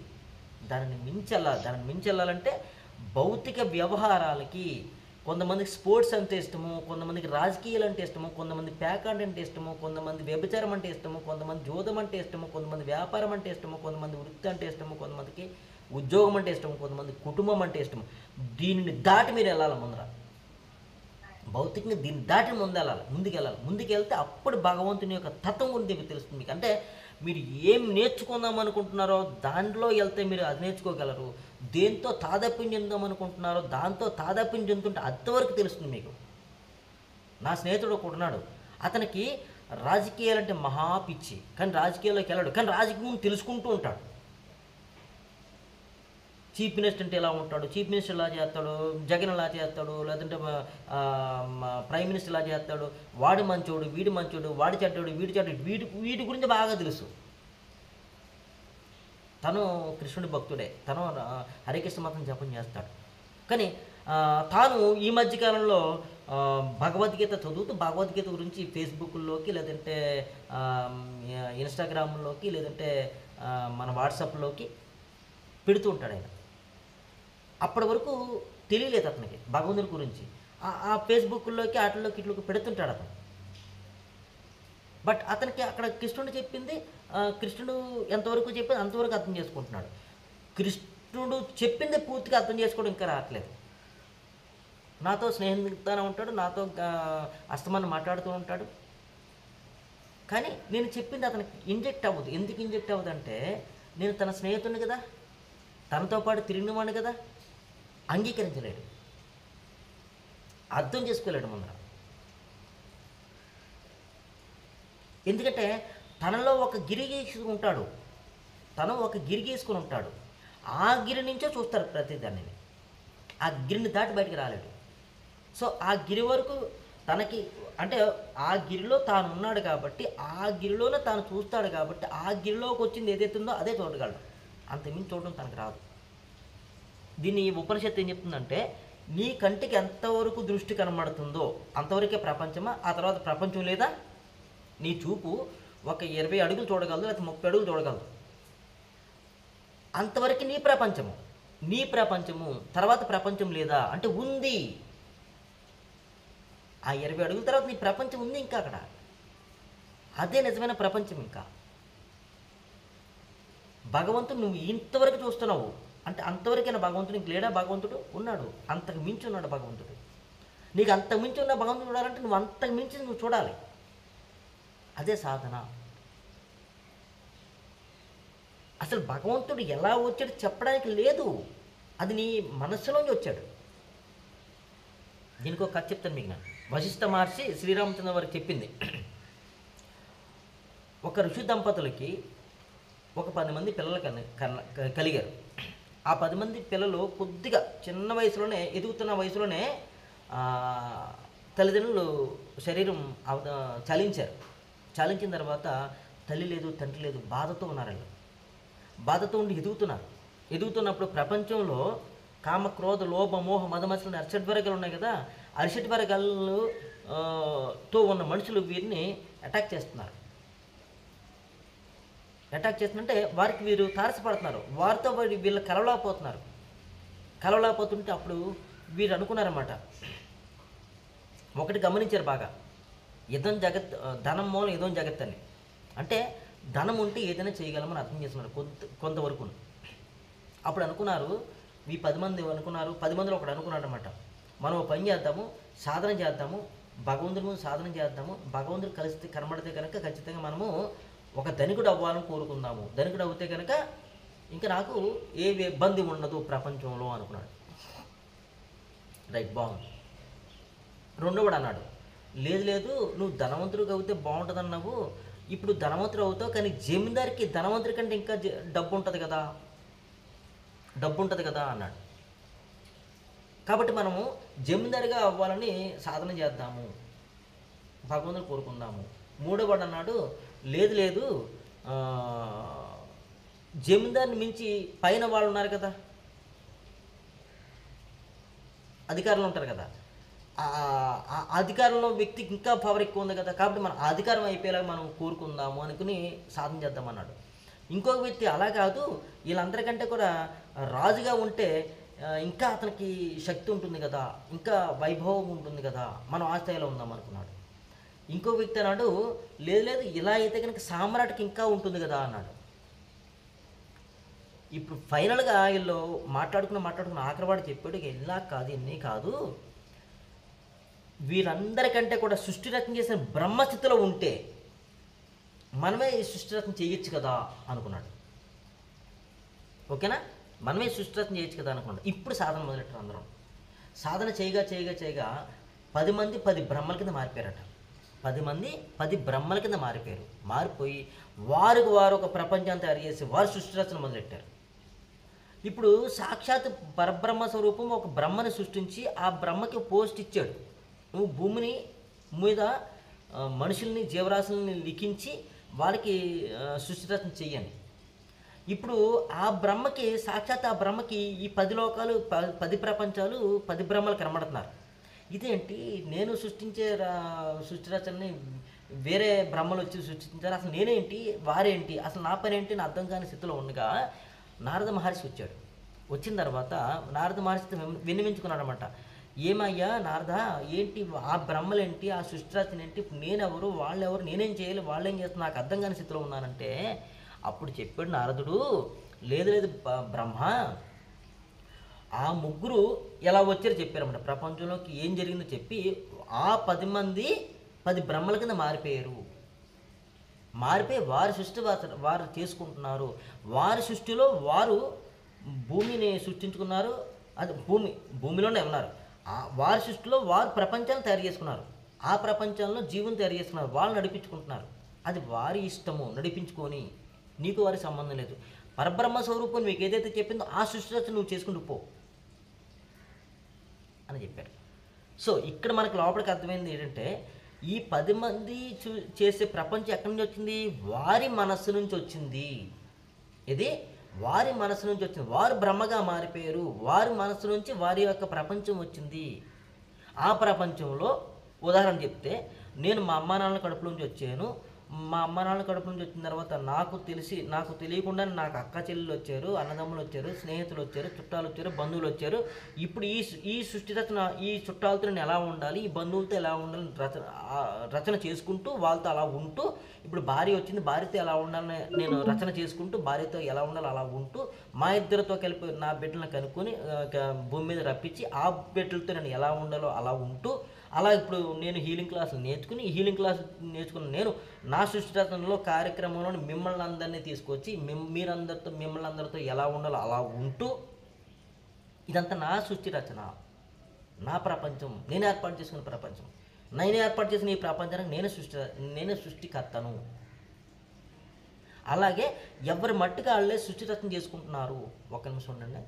దానిని మించెళ్ళాలంటే భౌతిక వ్యవహారాలకి, కొంతమందికి స్పోర్ట్స్ అంటే ఇష్టము, కొంతమందికి రాజకీయాలు అంటే ఇష్టము, కొంతమంది ప్యాకాండ్ అంటే ఇష్టము, కొంతమంది వ్యభిచారం అంటే ఇష్టము, కొంతమంది జోదం అంటే ఇష్టము, కొంతమంది వ్యాపారం అంటే ఇష్టము, కొంతమంది వృత్తి అంటే ఇష్టము, కొంతమందికి ఉద్యోగం అంటే ఇష్టము, కొంతమంది కుటుంబం అంటే ఇష్టము. దీనిని దాటి మీరు వెళ్ళాలి ముందర. భౌతికంగా దీన్ని దాటి ముందుకెళ్తే అప్పుడు భగవంతుని యొక్క తత్వం గురించి మీకు తెలుస్తుంది. మీకు అంటే మీరు ఏం నేర్చుకుందాం అనుకుంటున్నారో దాంట్లో వెళ్తే మీరు అది నేర్చుకోగలరు. దేంతో తాదాప్యం చెందాం అనుకుంటున్నారో దాంతో తాదాప్యం చెందుతుంటే అంతవరకు తెలుస్తుంది మీకు. నా స్నేహితుడు ఒకడు ఉన్నాడు, అతనికి రాజకీయాలంటే మహా పిచ్చి, కానీ రాజకీయాల్లోకి వెళ్ళాడు, కానీ రాజకీయం తెలుసుకుంటూ ఉంటాడు. చీఫ్ మినిస్టర్ అంటే ఎలా ఉంటాడు, చీఫ్ మినిస్టర్ ఎలా చేస్తాడు, జగన్ ఎలా చేస్తాడు, లేదంటే ప్రైమ్ మినిస్టర్ ఎలా చేస్తాడు, వాడి మంచోడు, వీడి మంచోడు, వాడి చెడ్డోడు, వీడి చెడ్డోడు, వీటి గురించి బాగా తెలుసు. తను కృష్ణుడి భక్తుడే, తను హరికృష్ణ మతం జపం చేస్తాడు. కానీ తాను ఈ మధ్యకాలంలో భగవద్గీత చదువుతూ భగవద్గీత గురించి ఫేస్బుక్లోకి, లేదంటే ఇన్స్టాగ్రామ్లోకి, లేదంటే మన వాట్సాప్లోకి పెడుతూ ఉంటాడు ఆయన. అప్పటి వరకు తెలియలేదు అతనికి భగవంతుని గురించి. ఆ ఫేస్బుక్లోకి వాటిలోకి ఇట్లోకి పెడుతుంటాడు అతను. బట్ అతనికి అక్కడ కృష్ణుడు చెప్పింది, కృష్ణుడు ఎంతవరకు చెప్పింది అంతవరకు అర్థం చేసుకుంటున్నాడు. కృష్ణుడు చెప్పింది పూర్తిగా అర్థం చేసుకోవడం ఇంకా రావట్లేదు. నాతో స్నేహితుగానే ఉంటాడు, నాతో అస్తమానం మాట్లాడుతూ ఉంటాడు, కానీ నేను చెప్పింది అతనికి ఇంజెక్ట్ అవ్వదు. ఎందుకు ఇంజెక్ట్ అవ్వదు అంటే, నేను తన స్నేహితుడిని కదా, తనతో పాటు తిరిగినవాడిని కదా, అంగీకరించలేడు, అర్థం చేసుకోలేడు ముందర. ఎందుకంటే తనలో ఒక గిరి గీసుకుని ఉంటాడు, తను ఒక గిరి గీసుకుని ఉంటాడు. ఆ గిరి నుంచే చూస్తాడు ప్రతిదాన్ని. ఆ గిరిని దాటి బయటికి రాలేడు. సో ఆ గిరి వరకు తనకి అంటే ఆ గిరిలో తాను ఉన్నాడు కాబట్టి, ఆ గిరిలోనే తాను చూస్తాడు కాబట్టి, ఆ గిరిలోకి వచ్చింది ఏదైతే ఉందో అదే చూడగలడు. అంతకుమించి చూడడం తనకు రాదు. దీన్ని ఉపనిషత్తు ఏం చెప్తుందంటే, నీ కంటికి ఎంతవరకు దృష్టి కనబడుతుందో అంతవరకే ప్రపంచమా, ఆ తర్వాత ప్రపంచం లేదా? నీ చూపు ఒక 20 అడుగులు చూడగలదు, లేకపోతే 30 అడుగులు చూడగలదు, అంతవరకు నీ ప్రపంచము. తర్వాత ప్రపంచం లేదా అంటే ఉంది. ఆ 20 అడుగుల తర్వాత నీ ప్రపంచం ఉంది ఇంకా అక్కడ. అదే నిజమైన ప్రపంచం. ఇంకా భగవంతుడు నువ్వు ఇంతవరకు చూస్తున్నావు అంటే అంతవరకైనా భగవంతుడు ఇంక లేడా? భగవంతుడు ఉన్నాడు, అంతకు మించి ఉన్నాడు భగవంతుడు. నీకు అంతకు మించి ఉన్న భగవంతుడు చూడాలంటే నువ్వు అంతకు మించి నువ్వు చూడాలి. అదే సాధన. అసలు భగవంతుడు ఎలా వచ్చాడు చెప్పడానికి లేదు, అది నీ మనస్సులోంచి వచ్చాడు. దీనికి ఒక కథ చెప్తాను మీకు. నేను వశిష్ఠ మహర్షి శ్రీరామచంద్ర వారికి చెప్పింది. ఒక ఋషి దంపతులకి ఒక 10 మంది పిల్లలు కలిగారు. ఆ 10 మంది పిల్లలు కొద్దిగా చిన్న వయసులోనే, ఎదుగుతున్న వయసులోనే తల్లిదండ్రులు శరీరం చలించిన తర్వాత తల్లి లేదు, తండ్రి లేదు, బాధతో ఉన్నారు. వాళ్ళు బాధతో ఉండి ఎదుగుతున్నప్పుడు ప్రపంచంలో కామ, క్రోధ, లోభ, మోహ, మదమత్సరాలు అరిషడ్ వర్గాలు ఉన్నాయి కదా. అరిషడ్ వర్గాలతో ఉన్న మనుషులు వీరిని అటాక్ చేస్తున్నారు. చేస్తుంటే వారికి వీరు తారసపడుతున్నారు, వారితో వీళ్ళు కలవలేకపోతుంటే అప్పుడు వీరు అనుకున్నారన్నమాట. ఒకటి గమనించారు బాగా, ధనం మూలం ఇదం జగత్ అని. అంటే ధనం ఉంటే ఏదైనా చేయగలమని అర్థం చేస్తున్నారు కొంతవరకు. అప్పుడు అనుకున్నారు, ఈ 10 మంది అనుకున్నారు, 10 మందిలో ఒకడు అనుకున్నాడు అనమాట, మనం పని చేద్దాము, సాధన చేద్దాము, భగవంతుడి ముందు సాధన చేద్దాము, భగవంతుడు కలిసి కనబడితే కనుక ఖచ్చితంగా మనము ఒక ధనికుడు అవ్వాలని కోరుకుందాము, ధనికుడు అవుతే కనుక ఇంకా నాకు ఏ ఇబ్బంది ఉండదు ప్రపంచంలో అనుకున్నాడు. రైట్, బాగుంది. రెండోవాడు అన్నాడు, లేదు లేదు నువ్వు ధనవంతుడికి అవుతే బాగుంటుంది అన్నావు, ఇప్పుడు ధనవంతుడు అవుతావు, కానీ జమీందారికి ధనవంతుడి కంటే ఇంకా డబ్బు ఉంటుంది కదా అన్నాడు. కాబట్టి మనము జమీందారిగా అవ్వాలని సాధన చేద్దాము, భగవంతుని కోరుకుందాము. మూడోవాడు అన్నాడు, లేదు లేదు జమీందారిని మించి పైన వాళ్ళు ఉన్నారు కదా, అధికారులు ఉంటారు కదా, ఆ అధికారంలో వ్యక్తికి ఇంకా పవర్ ఎక్కువ ఉంది కదా, కాబట్టి మనం అధికారం అయిపోయేలాగా మనం కోరుకుందాము అనుకుని సాధన చేద్దామన్నాడు. ఇంకొక వ్యక్తి అలా కాదు, వీళ్ళందరికంటే కూడా రాజుగా ఉంటే ఇంకా అతనికి శక్తి ఉంటుంది కదా, ఇంకా వైభవం ఉంటుంది కదా, మనం ఆ స్థాయిలో ఉందాం అనుకున్నాడు. ఇంకో వ్యక్తి అన్నాడు, లేదు లేదు ఇలా అయితే కనుక సామ్రాట్కి ఇంకా ఉంటుంది కదా అన్నాడు. ఇప్పుడు ఫైనల్గా వీళ్ళు మాట్లాడుకున్న ఆఖరివాడు చెప్పాడు, ఇలా కాదు ఇన్ని కాదు, వీళ్ళందరికంటే కూడా సృష్టి రచన చేసిన బ్రహ్మస్థితిలో ఉంటే మనమే ఈ సృష్టి రచన చేయొచ్చు కదా అనుకున్నాడు. ఓకేనా, మనమే సృష్టి రచన చేయొచ్చు కదా అనుకున్నాడు. ఇప్పుడు సాధన మొదలెట్టారు అందరం. సాధన చేయగా 10 మంది 10 బ్రహ్మల కింద మారిపోయారట. 10 మంది 10 బ్రహ్మల కింద మారిపోయి వారికి వారు ఒక ప్రపంచాన్ని తయారు చేసి వారు సృష్టి రచన మొదలెట్టారు. ఇప్పుడు సాక్షాత్ పరబ్రహ్మ స్వరూపం ఒక బ్రహ్మని సృష్టించి ఆ బ్రహ్మకి పోస్ట్ ఇచ్చాడు, నువ్వు భూమిని మీద మనుషుల్ని జీవరాశుల్ని లిఖించి వాళ్ళకి సృష్టి రచన చెయ్యని. ఇప్పుడు సాక్షాత్ ఆ బ్రహ్మకి ఈ 10 లోకాలు 10 ప్రపంచాలు 10 బ్రహ్మలు కనబడుతున్నారు. ఇదేంటి, నేను సృష్టించే సృష్టి రచనని వేరే బ్రహ్మలు వచ్చి సృష్టించారు, అసలు నేనేంటి వారేంటి, అసలు నా పని ఏంటి అని అర్థం కాని స్థితిలో ఉండగా నారద మహర్షి వచ్చాడు. వచ్చిన తర్వాత నారద మహర్షితో విన్నవించుకున్నాడు అనమాట. ఏమయ్యా నారద, ఏంటి ఆ బ్రహ్మలేంటి, ఆ సృష్టి రచన ఏంటి, నేనెవరు వాళ్ళెవరు, నేనేం చేయాలి వాళ్ళేం చేస్తున్నా, నాకు అర్థం కాని స్థితిలో ఉన్నానంటే అప్పుడు చెప్పాడు నారదుడు, లేదు లేదు బ్రహ్మ, ఆ ముగ్గురు ఎలా వచ్చారో చెప్పారన్నమాట. ప్రపంచంలోకి ఏం జరిగిందో చెప్పి ఆ 10 మంది 10 బ్రహ్మల కింద మారిపోయి వారి సృష్టి వారు చేసుకుంటున్నారు. వారి సృష్టిలో వారు భూమిని సృష్టించుకున్నారు, అది భూమిలోనే ఉన్నారు. వారి సృష్టిలో వారు ప్రపంచాన్ని తయారు చేసుకున్నారు, ఆ ప్రపంచంలో జీవం తయారు చేసుకున్నారు, వాళ్ళు నడిపించుకుంటున్నారు. అది వారి ఇష్టము, నడిపించుకొని నీకు వారికి సంబంధం లేదు. పరబ్రహ్మ స్వరూపం మీకు ఏదైతే చెప్పిందో ఆ సృష్టి రచన నువ్వు చేసుకుంటూ పో అని చెప్పారు. సో ఇక్కడ మనకు లోపలికి అర్థమైంది ఏంటంటే, ఈ 10 మంది చేసే ప్రపంచం ఎక్కడి నుంచి వచ్చింది, వారి మనస్సు నుంచి వచ్చింది. ఇది వారి మనస్సు నుంచి వచ్చింది, వారు బ్రహ్మగా మారిపోయారు, వారి మనస్సు నుంచి వారి యొక్క ప్రపంచం వచ్చింది. ఆ ప్రపంచంలో ఉదాహరణ చెప్తే, నేను మా అమ్మా నాన్నల కడుపు నుంచి వచ్చాను, మా అమ్మ నాన్న కడుపు నుంచి వచ్చిన తర్వాత నాకు తెలియకుండా నాకు అక్క చెల్లెలు వచ్చారు, అన్నదమ్ములు వచ్చారు, స్నేహితులు వచ్చారు, చుట్టాలు వచ్చారు, బంధువులు వచ్చారు. ఇప్పుడు ఈ సృష్టి రచన, ఈ చుట్టాలతో నేను ఎలా ఉండాలి, ఈ బంధువులతో ఎలా ఉండాలి రచన చేసుకుంటూ వాళ్ళతో అలా ఉంటూ, ఇప్పుడు భార్య వచ్చింది, భార్యతో ఎలా ఉండాలని నేను రచన చేసుకుంటూ భార్యతో ఎలా ఉండాలి అలా ఉంటూ, మా ఇద్దరితో కలిపి నా బిడ్డలను కనుక్కొని భూమి మీద రప్పించి ఆ బిడ్డలతో నేను ఎలా ఉండాలో అలా ఉంటూ, అలా ఇప్పుడు నేను హీలింగ్ క్లాసులు నేర్చుకున్న నేను నా సృష్టి రచనలో కార్యక్రమంలో మిమ్మల్ని అందరినీ తీసుకొచ్చి మిమ్మల్ని అందరితో ఎలా ఉండాలో అలా ఉంటూ, ఇదంతా నా సృష్టి రచన, నా ప్రపంచం, నేను ఏర్పాటు చేసుకున్న ప్రపంచం, నేను ఏర్పాటు చేసిన ఈ ప్రపంచానికి నేను సృష్టికర్తను. అలాగే ఎవరి మట్టుగా వాళ్ళే సృష్టి రచన చేసుకుంటున్నారు. ఒక్క నిమిషం ఉండండి.